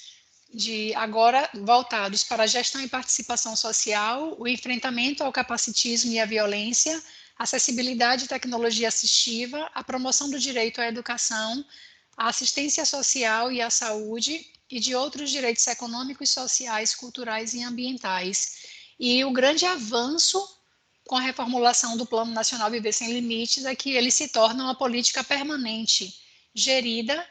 C: agora voltados para a gestão e participação social, o enfrentamento ao capacitismo e à violência, acessibilidade e tecnologia assistiva, a promoção do direito à educação, à assistência social e à saúde e de outros direitos econômicos, sociais, culturais e ambientais. E o grande avanço com a reformulação do Plano Nacional Viver Sem Limites é que ele se torna uma política permanente, gerida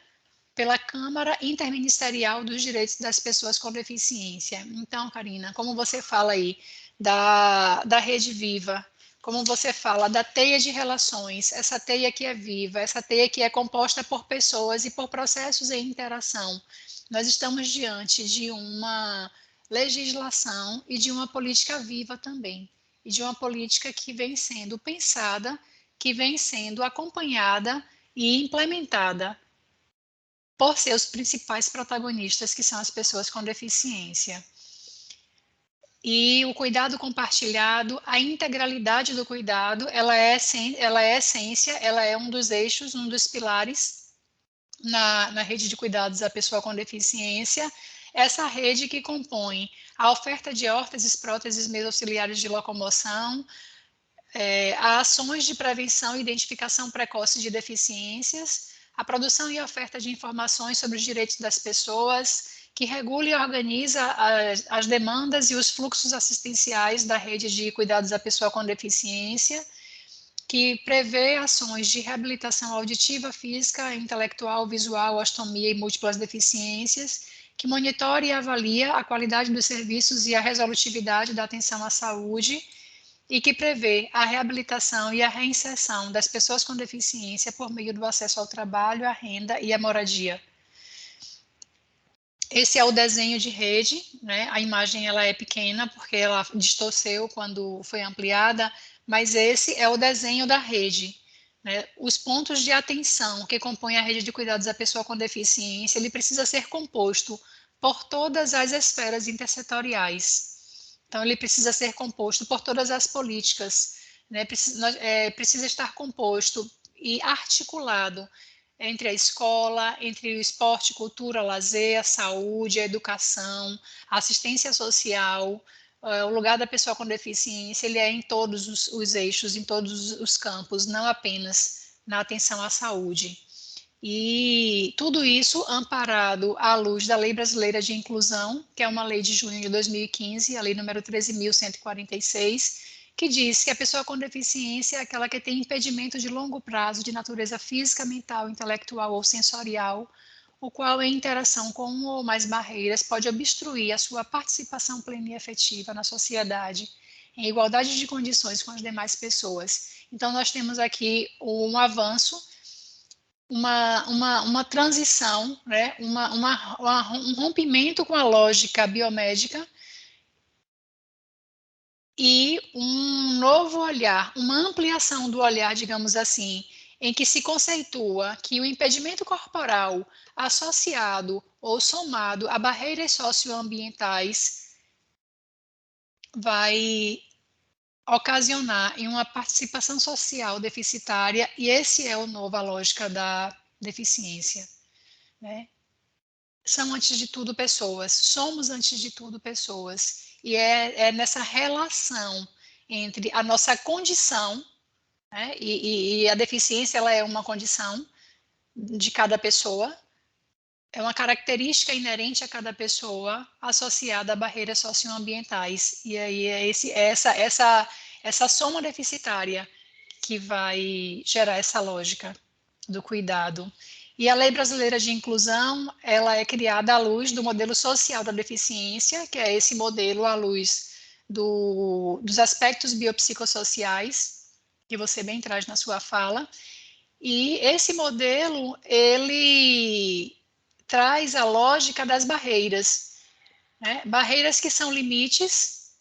C: pela Câmara Interministerial dos Direitos das Pessoas com Deficiência. Então, Karina, como você fala aí da Rede Viva, como você fala da teia de relações, essa teia que é viva, essa teia que é composta por pessoas e por processos em interação, nós estamos diante de uma legislação e de uma política viva também, e de uma política que vem sendo pensada, que vem sendo acompanhada e implementada por seus principais protagonistas, que são as pessoas com deficiência. E o cuidado compartilhado, a integralidade do cuidado, ela é essência, ela é um dos eixos, um dos pilares na rede de cuidados da pessoa com deficiência, essa rede que compõe a oferta de órteses, próteses, meios auxiliares de locomoção, ações de prevenção e identificação precoce de deficiências, a produção e oferta de informações sobre os direitos das pessoas, que regula e organiza as demandas e os fluxos assistenciais da rede de cuidados da pessoa com deficiência, que prevê ações de reabilitação auditiva, física, intelectual, visual, ostomia e múltiplas deficiências, que monitora e avalia a qualidade dos serviços e a resolutividade da atenção à saúde, e que prevê a reabilitação e a reinserção das pessoas com deficiência por meio do acesso ao trabalho, à renda e à moradia. Esse é o desenho de rede, né? A imagem ela é pequena porque ela distorceu quando foi ampliada, mas esse é o desenho da rede, né? Os pontos de atenção que compõem a rede de cuidados da pessoa com deficiência, ele precisa ser composto por todas as esferas intersetoriais. Então, ele precisa ser composto por todas as políticas, né? Precisa estar composto e articulado entre a escola, entre o esporte, cultura, lazer, a saúde, a educação, a assistência social, o lugar da pessoa com deficiência, ele é em todos os eixos, em todos os campos, não apenas na atenção à saúde. E tudo isso amparado à luz da Lei Brasileira de Inclusão, que é uma lei de junho de 2015, a lei número 13.146, que diz que a pessoa com deficiência é aquela que tem impedimento de longo prazo de natureza física, mental, intelectual ou sensorial, o qual, em interação com uma ou mais barreiras, pode obstruir a sua participação plena e efetiva na sociedade, em igualdade de condições com as demais pessoas. Então, nós temos aqui um avanço, uma transição, né? Um rompimento com a lógica biomédica e um novo olhar, uma ampliação do olhar, digamos assim, em que se conceitua que o impedimento corporal associado ou somado a barreiras socioambientais vai ocasionar em uma participação social deficitária, e esse é o novo a lógica da deficiência, né? São, antes de tudo, pessoas, somos, antes de tudo, pessoas, e é nessa relação entre a nossa condição, né, e a deficiência, ela é uma condição de cada pessoa, é uma característica inerente a cada pessoa associada a barreiras socioambientais, e aí essa soma deficitária que vai gerar essa lógica do cuidado. E a Lei Brasileira de Inclusão, ela é criada à luz do modelo social da deficiência, que é esse modelo à luz dos aspectos biopsicossociais, que você bem traz na sua fala, e esse modelo, ele traz a lógica das barreiras, né? Barreiras que são limites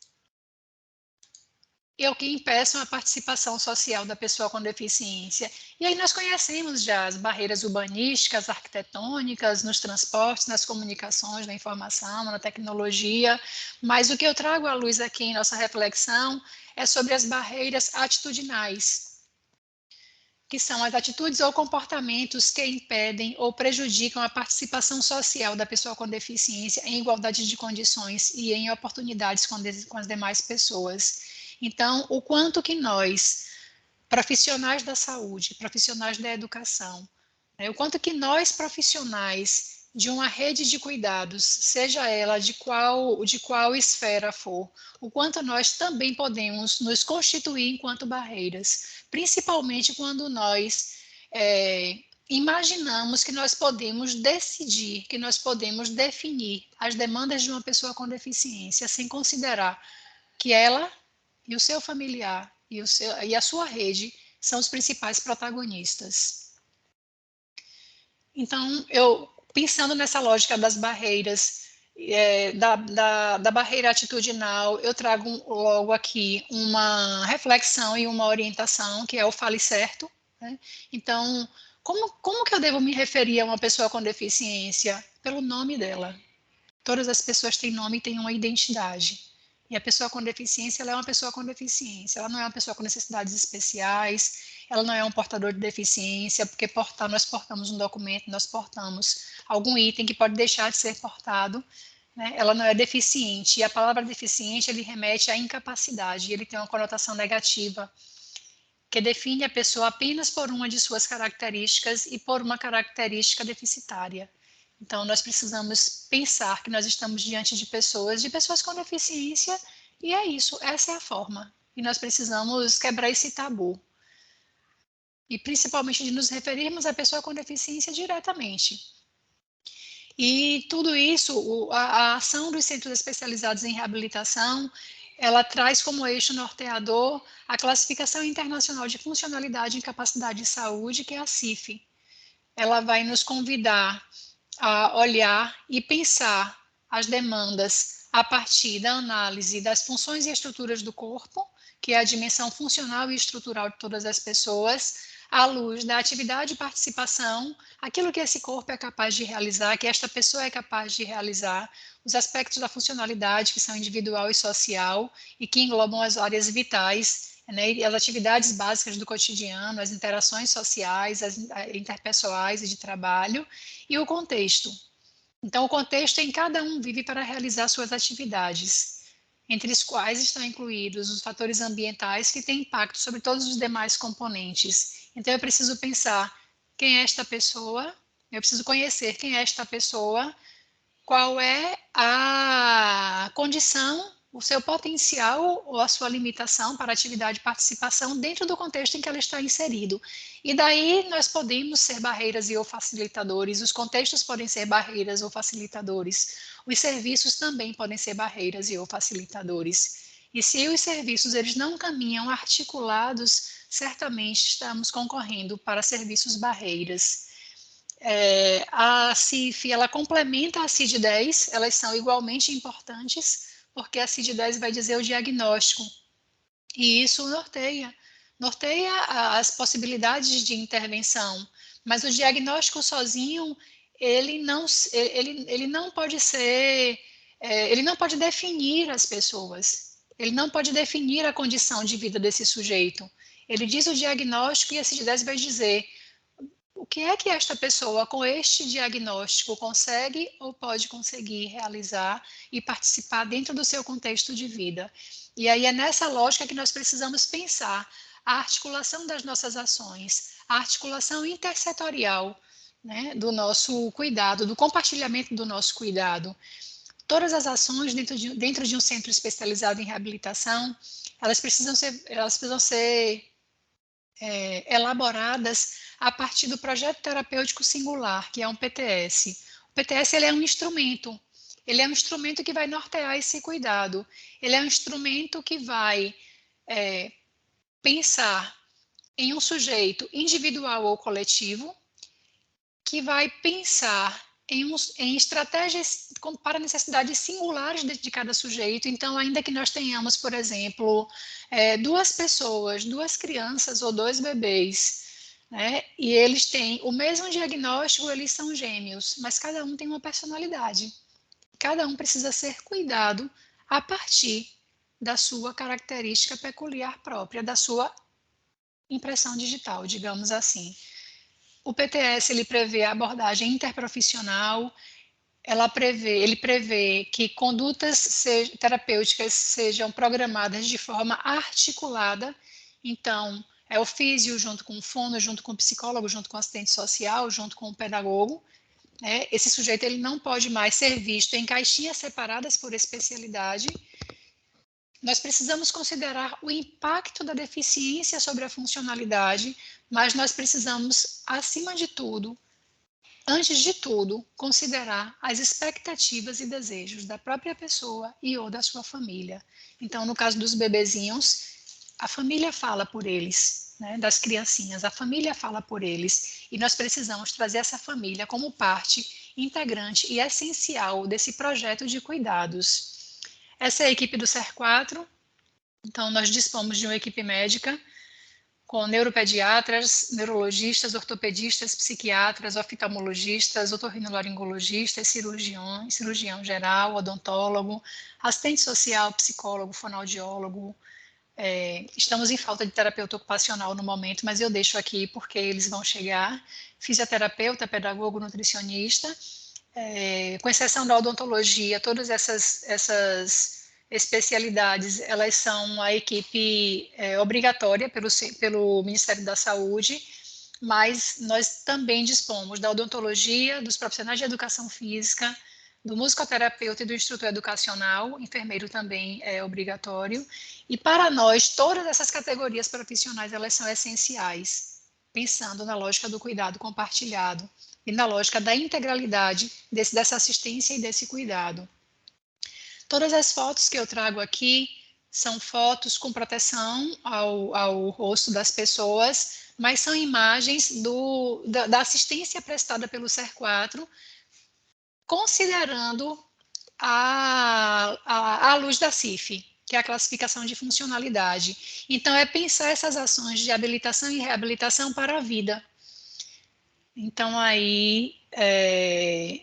C: e o que impeçam a participação social da pessoa com deficiência. E aí nós conhecemos já as barreiras urbanísticas, arquitetônicas, nos transportes, nas comunicações, na informação, na tecnologia, mas o que eu trago à luz aqui em nossa reflexão é sobre as barreiras atitudinais. que são as atitudes ou comportamentos que impedem ou prejudicam a participação social da pessoa com deficiência em igualdade de condições e em oportunidades com as demais pessoas. Então, o quanto que nós, profissionais da saúde, profissionais da educação, o quanto que nós, profissionais de uma rede de cuidados, seja ela de qual esfera for, o quanto nós também podemos nos constituir enquanto barreiras, principalmente quando nós imaginamos que nós podemos decidir, que nós podemos definir as demandas de uma pessoa com deficiência, sem considerar que ela e o seu familiar e a sua rede são os principais protagonistas. Então, pensando nessa lógica das barreiras, da barreira atitudinal, eu trago logo aqui uma reflexão e uma orientação, que é o fale certo, né? Então, como que eu devo me referir a uma pessoa com deficiência? Pelo nome dela. Todas as pessoas têm nome e têm uma identidade. E a pessoa com deficiência, ela é uma pessoa com deficiência, ela não é uma pessoa com necessidades especiais, ela não é um portador de deficiência, porque nós portamos um documento, nós portamos algum item que pode deixar de ser portado, né? Ela não é deficiente, e a palavra deficiente, ele remete à incapacidade, ele tem uma conotação negativa, que define a pessoa apenas por uma de suas características e por uma característica deficitária. Então, nós precisamos pensar que nós estamos diante de pessoas com deficiência, e é isso, essa é a forma. E nós precisamos quebrar esse tabu. E principalmente de nos referirmos à pessoa com deficiência diretamente. E tudo isso, a ação dos centros especializados em reabilitação, ela traz como eixo norteador a Classificação Internacional de Funcionalidade e Capacidade de Saúde, que é a CIF. Ela vai nos convidar a olhar e pensar as demandas a partir da análise das funções e estruturas do corpo, que é a dimensão funcional e estrutural de todas as pessoas, à luz da atividade e participação, aquilo que esse corpo é capaz de realizar, que esta pessoa é capaz de realizar, os aspectos da funcionalidade, que são individual e social, e que englobam as áreas vitais, né, as atividades básicas do cotidiano, as interações sociais, as interpessoais e de trabalho, e o contexto. Então, o contexto em cada um vive para realizar suas atividades, entre os quais estão incluídos os fatores ambientais que têm impacto sobre todos os demais componentes. Então, eu preciso pensar quem é esta pessoa, eu preciso conhecer quem é esta pessoa, qual é a condição, o seu potencial ou a sua limitação para atividade e participação dentro do contexto em que ela está inserido. E daí nós podemos ser barreiras e ou facilitadores, os contextos podem ser barreiras ou facilitadores, os serviços também podem ser barreiras e ou facilitadores. E se os serviços eles não caminham articulados, certamente estamos concorrendo para serviços barreiras. A CIF, ela complementa a CID-10, elas são igualmente importantes, porque a CID-10 vai dizer o diagnóstico, e isso norteia as possibilidades de intervenção, mas o diagnóstico sozinho, ele não pode ser, ele não pode definir as pessoas, ele não pode definir a condição de vida desse sujeito. Ele diz o diagnóstico e a CID-10 vai dizer o que é que esta pessoa com este diagnóstico consegue ou pode conseguir realizar e participar dentro do seu contexto de vida. E aí é nessa lógica que nós precisamos pensar a articulação das nossas ações, a articulação intersetorial, né, do nosso cuidado, do compartilhamento do nosso cuidado. Todas as ações dentro de um centro especializado em reabilitação, elas precisam ser elaboradas a partir do projeto terapêutico singular, que é um PTS. O PTS ele é um instrumento que vai nortear esse cuidado, ele é um instrumento que vai pensar em um sujeito individual ou coletivo, que vai pensar em estratégias para necessidades singulares de cada sujeito. Então, ainda que nós tenhamos, por exemplo, duas pessoas, duas crianças ou dois bebês, né, e eles têm o mesmo diagnóstico, eles são gêmeos, mas cada um tem uma personalidade. Cada um precisa ser cuidado a partir da sua característica peculiar própria, da sua impressão digital, digamos assim. O PTS ele prevê a abordagem interprofissional, ele prevê que condutas terapêuticas sejam programadas de forma articulada. Então, é o físio junto com o fono, junto com o psicólogo, junto com o assistente social, junto com o pedagogo. Esse sujeito ele não pode mais ser visto em caixinhas separadas por especialidade. Nós precisamos considerar o impacto da deficiência sobre a funcionalidade, mas nós precisamos, acima de tudo, antes de tudo, considerar as expectativas e desejos da própria pessoa e ou da sua família. Então, no caso dos bebezinhos, a família fala por eles, né? Das criancinhas, a família fala por eles. E nós precisamos trazer essa família como parte integrante e essencial desse projeto de cuidados. Essa é a equipe do SER4. Então, nós dispomos de uma equipe médica com neuropediatras, neurologistas, ortopedistas, psiquiatras, oftalmologistas, otorrinolaringologistas, cirurgião geral, odontólogo, assistente social, psicólogo, fonoaudiólogo. Estamos em falta de terapeuta ocupacional no momento, mas eu deixo aqui porque eles vão chegar. Fisioterapeuta, pedagogo, nutricionista, com exceção da odontologia, todas essas especialidades, elas são a equipe obrigatória pelo Ministério da Saúde, mas nós também dispomos da odontologia, dos profissionais de educação física, do musicoterapeuta e do instrutor educacional, enfermeiro também é obrigatório, e para nós, todas essas categorias profissionais, elas são essenciais, pensando na lógica do cuidado compartilhado e na lógica da integralidade dessa assistência e desse cuidado. Todas as fotos que eu trago aqui são fotos com proteção ao rosto das pessoas, mas são imagens da assistência prestada pelo SER4, considerando a luz da CIF, que é a classificação de funcionalidade. Então, é pensar essas ações de habilitação e reabilitação para a vida. Então, aí,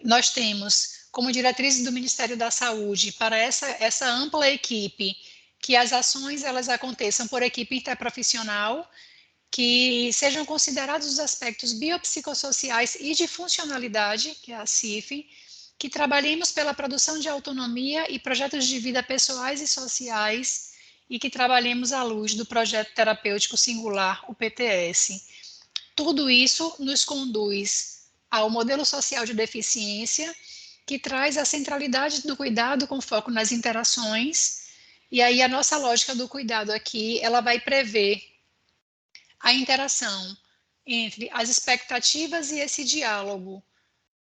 C: nós temos como diretrizes do Ministério da Saúde para essa ampla equipe, que as ações elas aconteçam por equipe interprofissional, que sejam considerados os aspectos biopsicossociais e de funcionalidade, que é a CIF, que trabalhemos pela produção de autonomia e projetos de vida pessoais e sociais, e que trabalhemos à luz do projeto terapêutico singular, o PTS. Tudo isso nos conduz ao modelo social de deficiência, que traz a centralidade do cuidado com foco nas interações, e aí a nossa lógica do cuidado aqui, ela vai prever a interação entre as expectativas e esse diálogo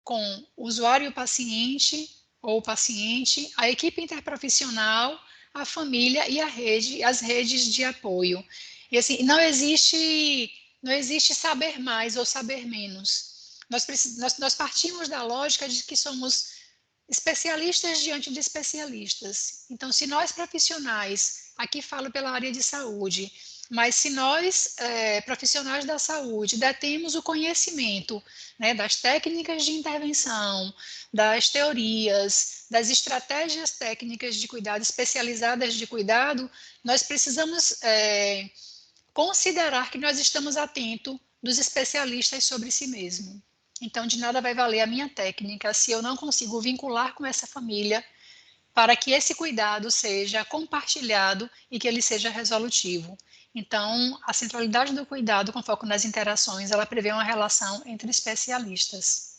C: com o usuário e o paciente, ou o paciente, a equipe interprofissional, a família e as redes de apoio. E assim, não existe saber mais ou saber menos. Nós partimos da lógica de que somos especialistas diante de especialistas. Então, se nós profissionais, aqui falo pela área de saúde, mas se nós, profissionais da saúde, detemos o conhecimento, né, das técnicas de intervenção, das teorias, das estratégias técnicas de cuidado, especializadas de cuidado, nós precisamos considerar que nós estamos atentos dos especialistas sobre si mesmo. Então, de nada vai valer a minha técnica se eu não consigo vincular com essa família para que esse cuidado seja compartilhado e que ele seja resolutivo. Então, a centralidade do cuidado com foco nas interações, ela prevê uma relação entre especialistas.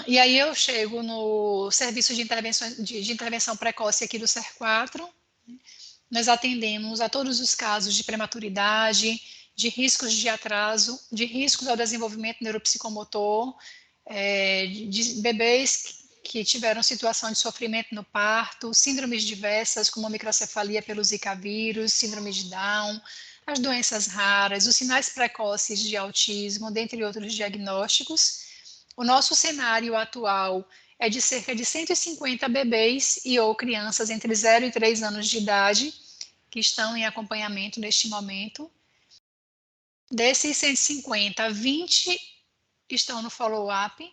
C: E aí eu chego no serviço de intervenção precoce aqui do SER4. Nós atendemos a todos os casos de prematuridade, de riscos de atraso, de riscos ao desenvolvimento neuropsicomotor, de bebês que tiveram situação de sofrimento no parto, síndromes diversas, como a microcefalia pelo Zika vírus, síndrome de Down, as doenças raras, os sinais precoces de autismo, dentre outros diagnósticos. O nosso cenário atual é de cerca de 150 bebês e ou crianças entre 0 e 3 anos de idade que estão em acompanhamento neste momento. Desses 150, 20 estão no follow-up,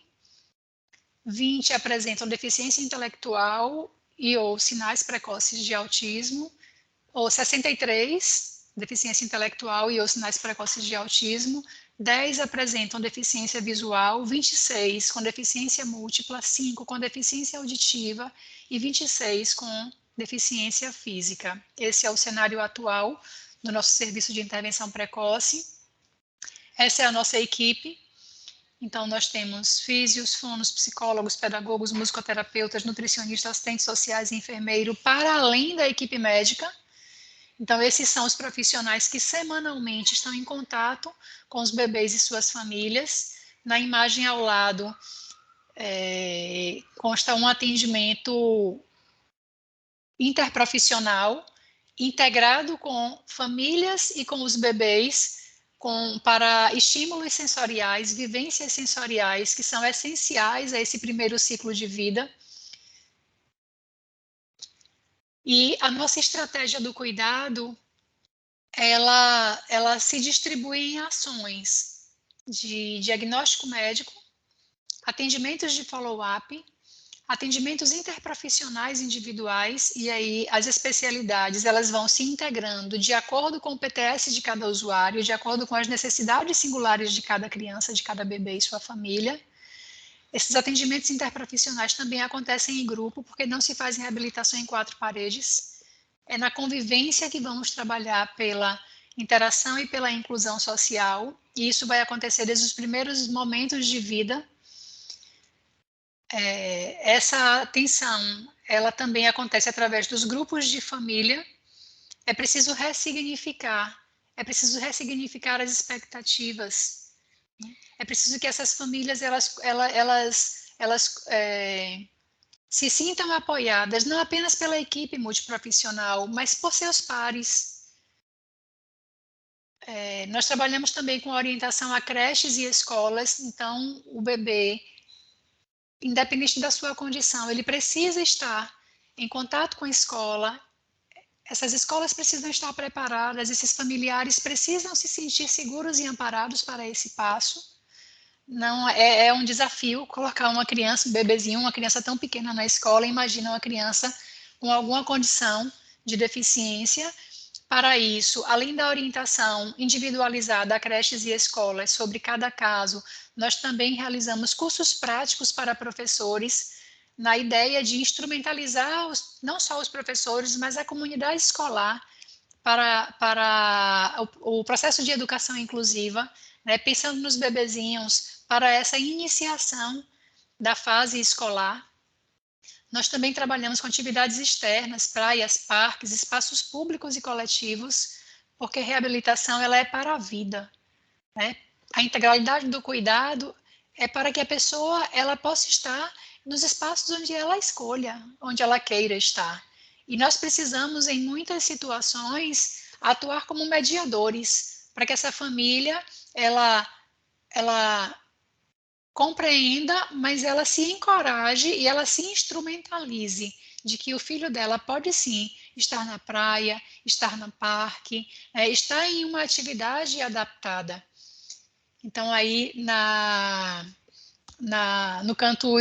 C: 20 apresentam deficiência intelectual e ou sinais precoces de autismo, ou 63 deficiência intelectual e ou sinais precoces de autismo, 10 apresentam deficiência visual, 26 com deficiência múltipla, 5 com deficiência auditiva e 26 com deficiência física. Esse é o cenário atual do nosso serviço de intervenção precoce. Essa é a nossa equipe. Então, nós temos físios, fonos, psicólogos, pedagogos, musicoterapeutas, nutricionistas, assistentes sociais e enfermeiro, para além da equipe médica. Então, esses são os profissionais que semanalmente estão em contato com os bebês e suas famílias. Na imagem ao lado, consta um atendimento interprofissional, integrado com famílias e com os bebês, para estímulos sensoriais, vivências sensoriais, que são essenciais a esse primeiro ciclo de vida. E a nossa estratégia do cuidado, ela se distribui em ações de diagnóstico médico, atendimentos de follow-up, atendimentos interprofissionais individuais, e aí as especialidades elas vão se integrando de acordo com o PTS de cada usuário, de acordo com as necessidades singulares de cada criança, de cada bebê e sua família. Esses atendimentos interprofissionais também acontecem em grupo, porque não se faz reabilitação em 4 paredes. É na convivência que vamos trabalhar pela interação e pela inclusão social, e isso vai acontecer desde os primeiros momentos de vida. Essa atenção, ela também acontece através dos grupos de família. É preciso ressignificar as expectativas. É preciso que essas famílias, elas se sintam apoiadas, não apenas pela equipe multiprofissional, mas por seus pares. Nós trabalhamos também com orientação a creches e escolas, então o bebê, independente da sua condição, ele precisa estar em contato com a escola, essas escolas precisam estar preparadas, esses familiares precisam se sentir seguros e amparados para esse passo. Não é um desafio colocar uma criança, um bebezinho, uma criança tão pequena na escola. Imagina uma criança com alguma condição de deficiência. Para isso, além da orientação individualizada a creches e escolas sobre cada caso, nós também realizamos cursos práticos para professores, na ideia de instrumentalizar não só os professores, mas a comunidade escolar para o processo de educação inclusiva, né, pensando nos bebezinhos para essa iniciação da fase escolar. Nós também trabalhamos com atividades externas, praias, parques, espaços públicos e coletivos, porque reabilitação ela é para a vida, né? A integralidade do cuidado é para que a pessoa ela possa estar nos espaços onde ela escolha, onde ela queira estar. E nós precisamos, em muitas situações, atuar como mediadores, para que essa família ela compreenda, mas ela se encoraje e ela se instrumentalize de que o filho dela pode sim estar na praia, estar no parque, estar em uma atividade adaptada. Então, aí no canto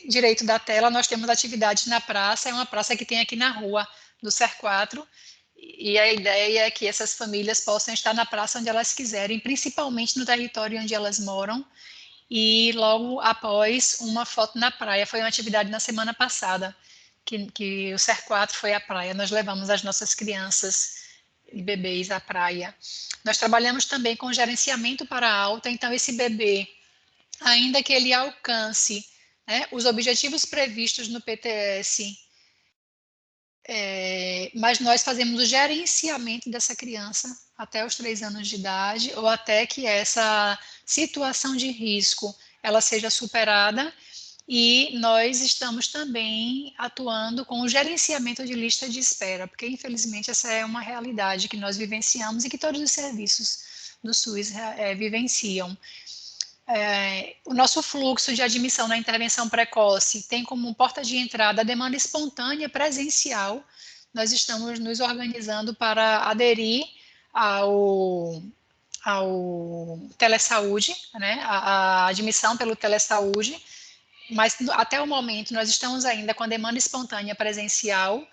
C: direito da tela, nós temos atividades na praça, é uma praça que tem aqui na rua do SER4, e a ideia é que essas famílias possam estar na praça onde elas quiserem, principalmente no território onde elas moram, e logo após uma foto na praia. Foi uma atividade na semana passada, que o SER4 foi à praia. Nós levamos as nossas crianças e bebês à praia. Nós trabalhamos também com gerenciamento para alta, então esse bebê, ainda que ele alcance, né, os objetivos previstos no PTS, mas nós fazemos o gerenciamento dessa criança até os 3 anos de idade, ou até que essa situação de risco ela seja superada, e nós estamos também atuando com o gerenciamento de lista de espera, porque infelizmente essa é uma realidade que nós vivenciamos e que todos os serviços do SUS vivenciam. O nosso fluxo de admissão na intervenção precoce tem como porta de entrada a demanda espontânea presencial. Nós estamos nos organizando para aderir ao telesaúde, né, a admissão pelo telesaúde, mas até o momento nós estamos ainda com a demanda espontânea presencial,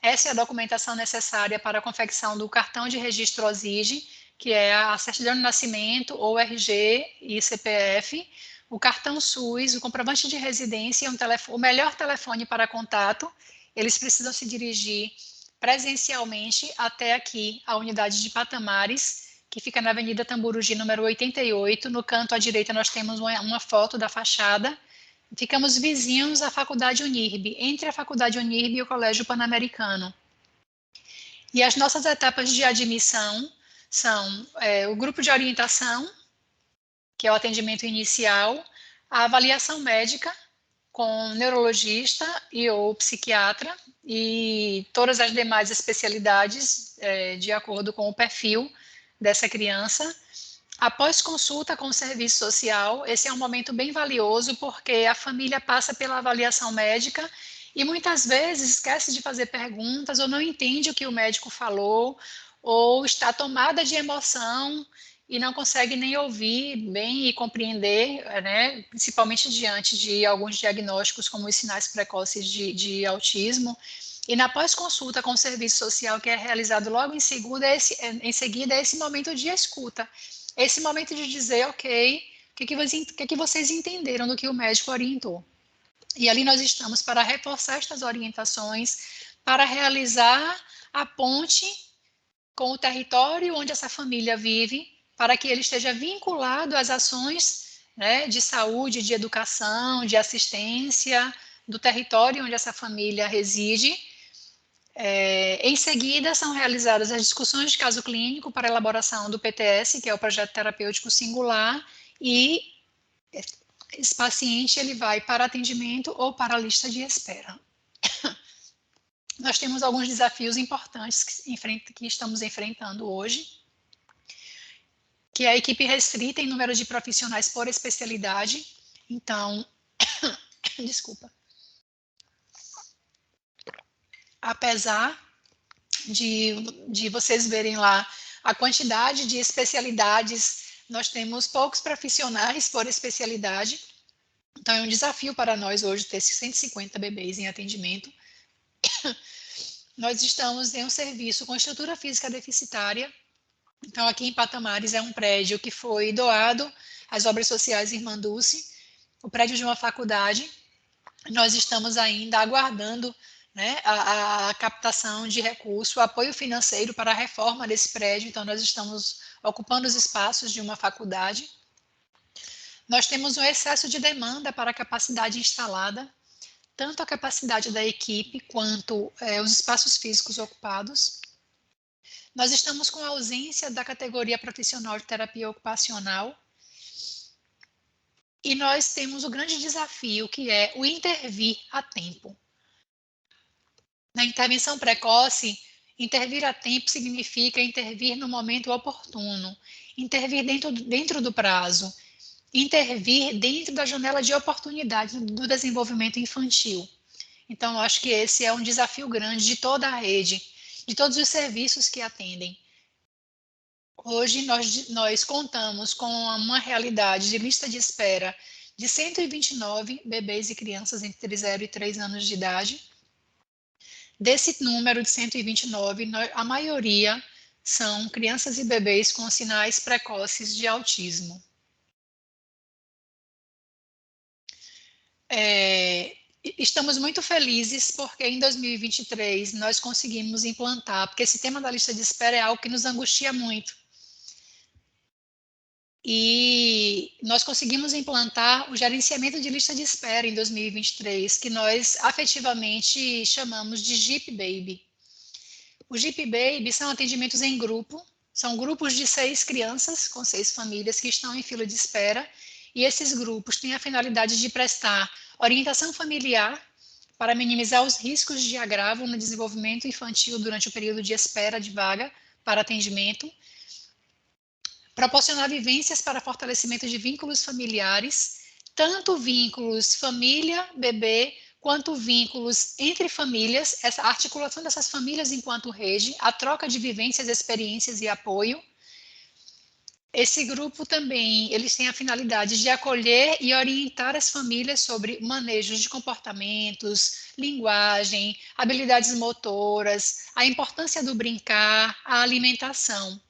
C: Essa é a documentação necessária para a confecção do cartão de registro OSIG, que é a certidão de nascimento, ou RG e CPF, o cartão SUS, o comprovante de residência e o melhor telefone para contato. Eles precisam se dirigir presencialmente até aqui, a unidade de Patamares, que fica na Avenida Tamburugi, número 88. No canto à direita nós temos uma foto da fachada. Ficamos vizinhos à Faculdade Unirb, entre a Faculdade Unirb e o Colégio Pan-Americano. E as nossas etapas de admissão são o grupo de orientação, que é o atendimento inicial, a avaliação médica com neurologista e ou psiquiatra e todas as demais especialidades de acordo com o perfil dessa criança. Após consulta com o serviço social, esse é um momento bem valioso porque a família passa pela avaliação médica e muitas vezes esquece de fazer perguntas ou não entende o que o médico falou ou está tomada de emoção e não consegue nem ouvir bem e compreender, né, principalmente diante de alguns diagnósticos como os sinais precoces de autismo. E na pós-consulta com o serviço social, que é realizado logo em seguida, esse momento de escuta. Esse momento de dizer, ok, o que vocês entenderam do que o médico orientou? E ali nós estamos para reforçar estas orientações, para realizar a ponte com o território onde essa família vive, para que ele esteja vinculado às ações, né, de saúde, de educação, de assistência do território onde essa família reside. Em seguida, são realizadas as discussões de caso clínico para elaboração do PTS, que é o Projeto Terapêutico Singular, e esse paciente ele vai para atendimento ou para a lista de espera. Nós temos alguns desafios importantes que estamos enfrentando hoje, que é a equipe restrita em número de profissionais por especialidade. Então, desculpa. Apesar de vocês verem lá a quantidade de especialidades, nós temos poucos profissionais por especialidade. Então, é um desafio para nós hoje ter 150 bebês em atendimento. Nós estamos em um serviço com estrutura física deficitária. Então, aqui em Patamares é um prédio que foi doado às Obras Sociais Irmã Dulce, o prédio de uma faculdade. Nós estamos ainda aguardando, né, a captação de recurso, o apoio financeiro para a reforma desse prédio. Então, nós estamos ocupando os espaços de uma faculdade. Nós temos um excesso de demanda para a capacidade instalada, tanto a capacidade da equipe quanto os espaços físicos ocupados. Nós estamos com a ausência da categoria profissional de terapia ocupacional. E nós temos o grande desafio, que é o intervir a tempo. Na intervenção precoce, intervir a tempo significa intervir no momento oportuno, intervir dentro do prazo, intervir dentro da janela de oportunidade do desenvolvimento infantil. Então, eu acho que esse é um desafio grande de toda a rede, de todos os serviços que atendem. Hoje, nós contamos com uma realidade de lista de espera de 129 bebês e crianças entre 0 e 3 anos de idade. Desse número de 129, a maioria são crianças e bebês com sinais precoces de autismo. Estamos muito felizes porque em 2023 nós conseguimos implantar, porque esse tema da lista de espera é algo que nos angustia muito. E nós conseguimos implantar o gerenciamento de lista de espera em 2023, que nós afetivamente chamamos de Jeep Baby. O Jeep Baby são atendimentos em grupo, são grupos de 6 crianças com 6 famílias que estão em fila de espera, e esses grupos têm a finalidade de prestar orientação familiar para minimizar os riscos de agravo no desenvolvimento infantil durante o período de espera de vaga para atendimento, proporcionar vivências para fortalecimento de vínculos familiares, tanto vínculos família-bebê, quanto vínculos entre famílias, essa articulação dessas famílias enquanto rede, a troca de vivências, experiências e apoio. Esse grupo também, eles têm a finalidade de acolher e orientar as famílias sobre manejo de comportamentos, linguagem, habilidades motoras, a importância do brincar, a alimentação.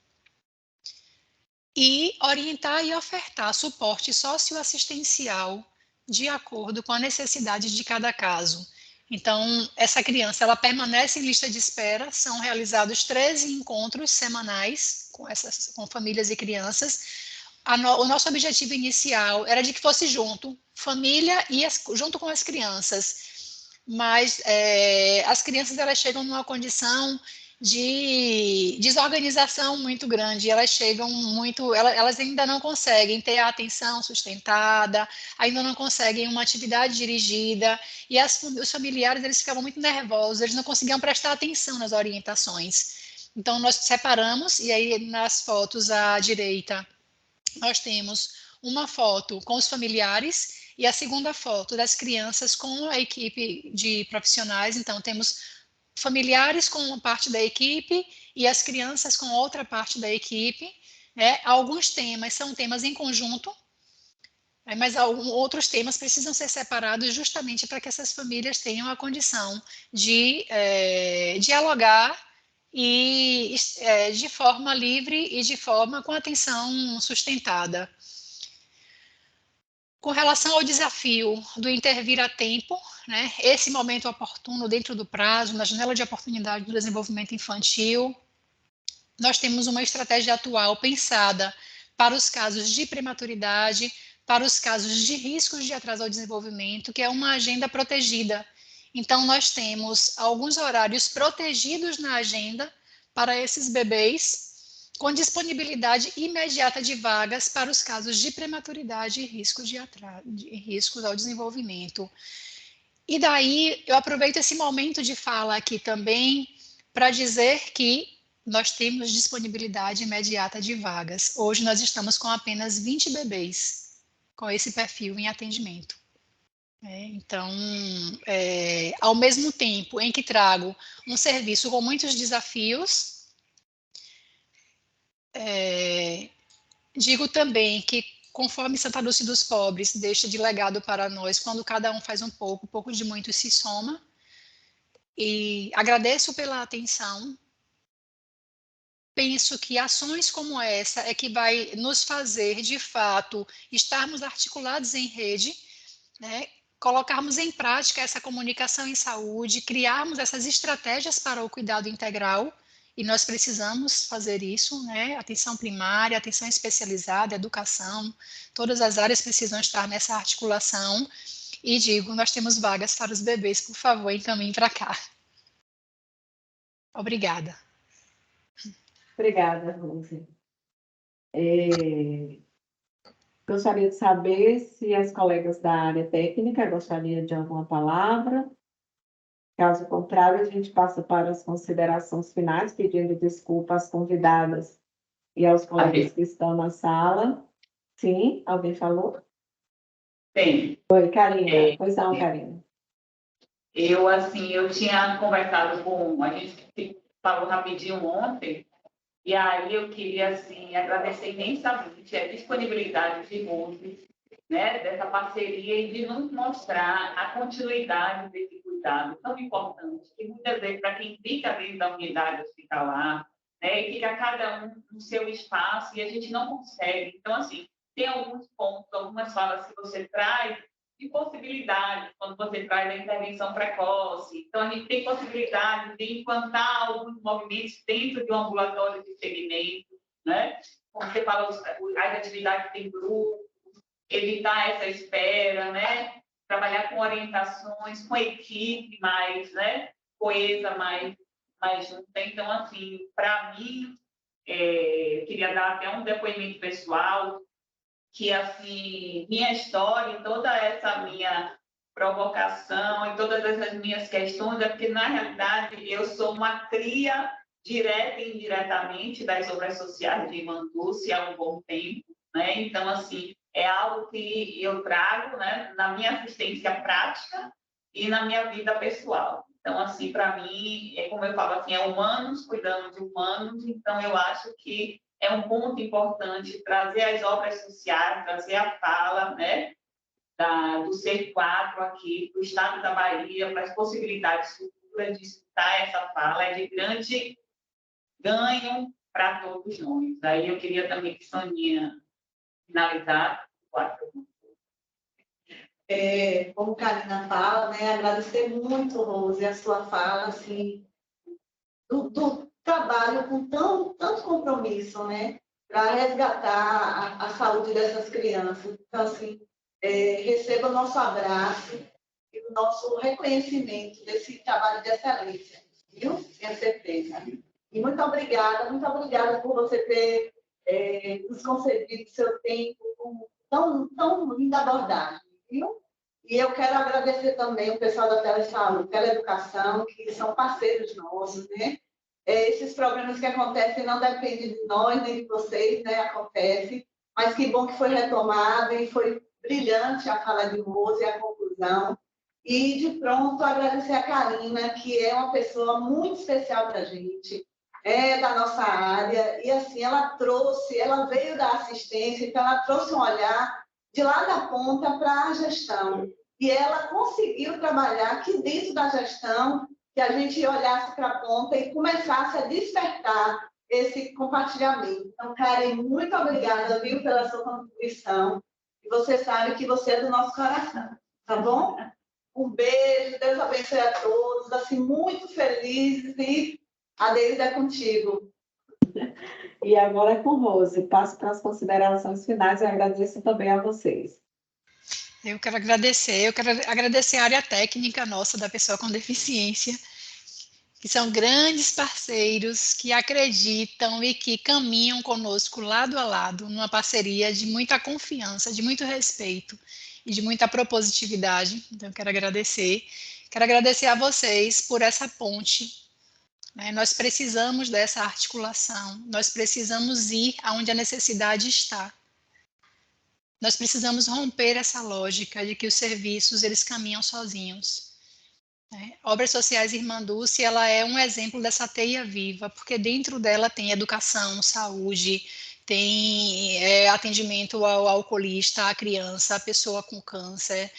C: E orientar e ofertar suporte socioassistencial de acordo com a necessidade de cada caso. Então, essa criança, ela permanece em lista de espera, são realizados 13 encontros semanais com famílias e crianças. O nosso objetivo inicial era de que fosse junto, família e junto com as crianças. Mas as crianças, elas chegam numa condição de desorganização muito grande, elas chegam muito, elas ainda não conseguem ter a atenção sustentada, ainda não conseguem uma atividade dirigida, e os familiares, eles ficavam muito nervosos, eles não conseguiam prestar atenção nas orientações. Então, nós separamos, e aí nas fotos à direita, nós temos uma foto com os familiares e a segunda foto das crianças com a equipe de profissionais. Então, temos familiares com uma parte da equipe e as crianças com outra parte da equipe. Né? Alguns temas são temas em conjunto, mas outros temas precisam ser separados justamente para que essas famílias tenham a condição de dialogar e de forma livre e de forma com atenção sustentada. Com relação ao desafio do intervir a tempo, né, esse momento oportuno dentro do prazo, na janela de oportunidade do desenvolvimento infantil, nós temos uma estratégia atual pensada para os casos de prematuridade, para os casos de riscos de atraso ao desenvolvimento, que é uma agenda protegida. Então, nós temos alguns horários protegidos na agenda para esses bebês, com disponibilidade imediata de vagas para os casos de prematuridade e riscos ao desenvolvimento. E daí, eu aproveito esse momento de fala aqui também para dizer que nós temos disponibilidade imediata de vagas. Hoje nós estamos com apenas 20 bebês com esse perfil em atendimento. Então, ao mesmo tempo em que trago um serviço com muitos desafios, digo também que, conforme Santa Lúcia dos Pobres deixa de legado para nós, quando cada um faz um pouco de muito se soma. E agradeço pela atenção. Penso que ações como essa é que vai nos fazer, de fato, estarmos articulados em rede, né? Colocarmos em prática essa comunicação em saúde, criarmos essas estratégias para o cuidado integral, e nós precisamos fazer isso, né? Atenção primária, atenção especializada, educação, todas as áreas precisam estar nessa articulação. E digo, nós temos vagas para os bebês, por favor, encaminhem para cá. Obrigada.
A: Obrigada, Rose. Gostaria de saber se as colegas da área técnica gostariam de alguma palavra. Caso contrário, a gente passa para as considerações finais, pedindo desculpa às convidadas e aos colegas que estão na sala. Sim, alguém falou?
B: Tem.
A: Oi, Karina. Pois não, Karina.
B: Eu tinha conversado a gente falou rapidinho ontem, e aí eu queria, agradecer imensamente a disponibilidade de Rose, né, dessa parceria e de nos mostrar a continuidade desse cuidado tão importante, que muitas vezes, para quem fica dentro da unidade hospitalar, né, e fica cada um no seu espaço e a gente não consegue. Então, tem alguns pontos, algumas falas que você traz de possibilidade, quando você traz a intervenção precoce. Então, a gente tem possibilidade de implantar alguns movimentos dentro de um ambulatório de segmento, né? Como você falou, as atividades em grupo, evitar essa espera, né? Trabalhar com orientações, com equipe mais, né? Coesa, mais junta. Então, para mim, queria dar até um depoimento pessoal, que, minha história, toda essa minha provocação e todas essas minhas questões, é porque, na realidade, eu sou uma cria, direta e indiretamente, das obras sociais de Irmã Dulce há um bom tempo, né? Então, é algo que eu trago, né, na minha assistência prática e na minha vida pessoal. Então, para mim, como eu falo, é humanos cuidando de humanos. Então, eu acho que é um ponto importante trazer as obras sociais, trazer a fala, né, do C4 aqui, do Estado da Bahia, para as possibilidades futuras de escutar essa fala, é de grande ganho para todos nós. Aí eu queria também que Soninha finalizar o quadro.
D: Como Karina fala, né, agradecer muito, Rose, a sua fala, assim, do trabalho com tanto compromisso, né, para resgatar a saúde dessas crianças. Então, assim, receba o nosso abraço e o nosso reconhecimento desse trabalho de excelência, viu? Tenho certeza. E muito obrigada por você ter nos concedido seu tempo com tão linda abordagem, viu? E eu quero agradecer também o pessoal da Telesaúde, Teleeducação, que são parceiros nossos, né? Esses programas que acontecem não dependem de nós nem de vocês, né? Acontece, mas que bom que foi retomado e foi brilhante a fala de Rose e a conclusão. E, de pronto, agradecer a Karina, que é uma pessoa muito especial para a gente, é da nossa área, e assim, ela veio da assistência, então ela trouxe um olhar de lá da ponta para a gestão. E ela conseguiu trabalhar aqui dentro da gestão, que a gente olhasse para a ponta e começasse a despertar esse compartilhamento. Então, Karen, muito obrigada, viu, pela sua contribuição. E você sabe que você é do nosso coração, tá bom? Um beijo, Deus abençoe a todos, assim, muito felizes, e a Deise é contigo.
A: E agora é com Rose. Passo para as considerações finais e agradeço também a vocês.
C: Eu quero agradecer a área técnica nossa da pessoa com deficiência, que são grandes parceiros, que acreditam e que caminham conosco lado a lado, numa parceria de muita confiança, de muito respeito e de muita propositividade. Então, eu quero agradecer. Quero agradecer a vocês por essa ponte. Nós precisamos dessa articulação, nós precisamos ir aonde a necessidade está. Nós precisamos romper essa lógica de que os serviços, eles caminham sozinhos. Obras Sociais Irmã Dulce, ela é um exemplo dessa teia viva, porque dentro dela tem educação, saúde, tem atendimento ao alcoolista, à criança, à pessoa com câncer,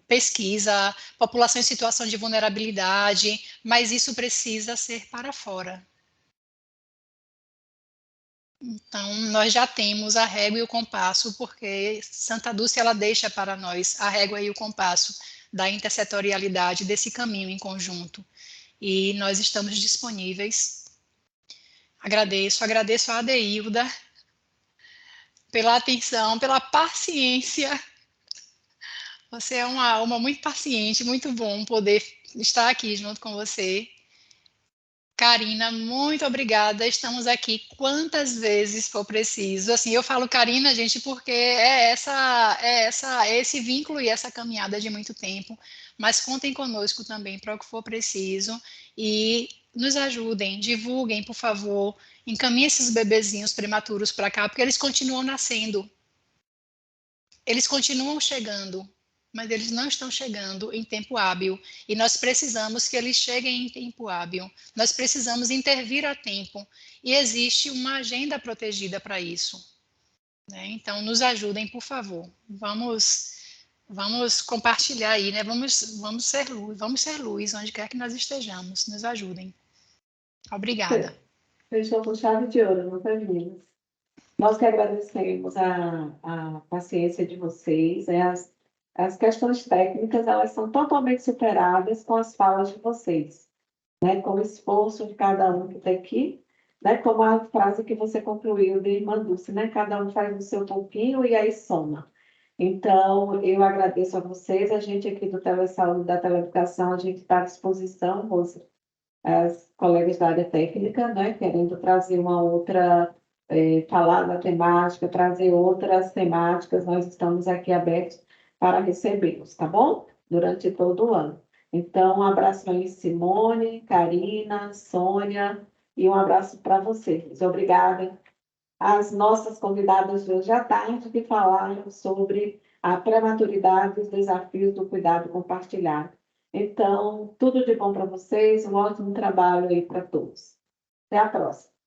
C: pesquisa, população em situação de vulnerabilidade, mas isso precisa ser para fora. Então, nós já temos a régua e o compasso, porque Santa Dulce, ela deixa para nós a régua e o compasso da intersetorialidade desse caminho em conjunto. E nós estamos disponíveis. Agradeço a Adeilda pela atenção, pela paciência. Você é uma alma muito paciente, muito bom poder estar aqui junto com você. Karina, muito obrigada. Estamos aqui quantas vezes for preciso. Assim, eu falo Karina, gente, porque é esse vínculo e essa caminhada de muito tempo. Mas contem conosco também para o que for preciso e nos ajudem, divulguem, por favor. Encaminhem esses bebezinhos prematuros para cá, porque eles continuam nascendo. Eles continuam chegando, mas eles não estão chegando em tempo hábil, e nós precisamos que eles cheguem em tempo hábil, nós precisamos intervir a tempo, e existe uma agenda protegida para isso, né? Então, nos ajudem, por favor, vamos compartilhar aí, né? Vamos ser luz onde quer que nós estejamos, nos ajudem. Obrigada.
A: Fechou com chave de ouro, não foi, meninas? Nós que agradecemos a paciência de vocês, as questões técnicas, elas são totalmente superadas com as falas de vocês, né? Com o esforço de cada um que está aqui, né? Como a frase que você concluiu de Irmã Dulce, né? Cada um faz o seu pouquinho e aí soma. Então, eu agradeço a vocês, a gente aqui do Telesaúde, da Teleeducação, a gente está à disposição, Rose, as colegas da área técnica, né? Querendo trazer uma outra, falar da temática, trazer outras temáticas, nós estamos aqui abertos para recebê-los, tá bom? Durante todo o ano. Então, um abraço aí, Simone, Karina, Sônia, e um abraço para vocês. Obrigada. As nossas convidadas de hoje à tarde que falaram sobre a prematuridade e os desafios do cuidado compartilhado. Então, tudo de bom para vocês, um ótimo trabalho aí para todos. Até a próxima.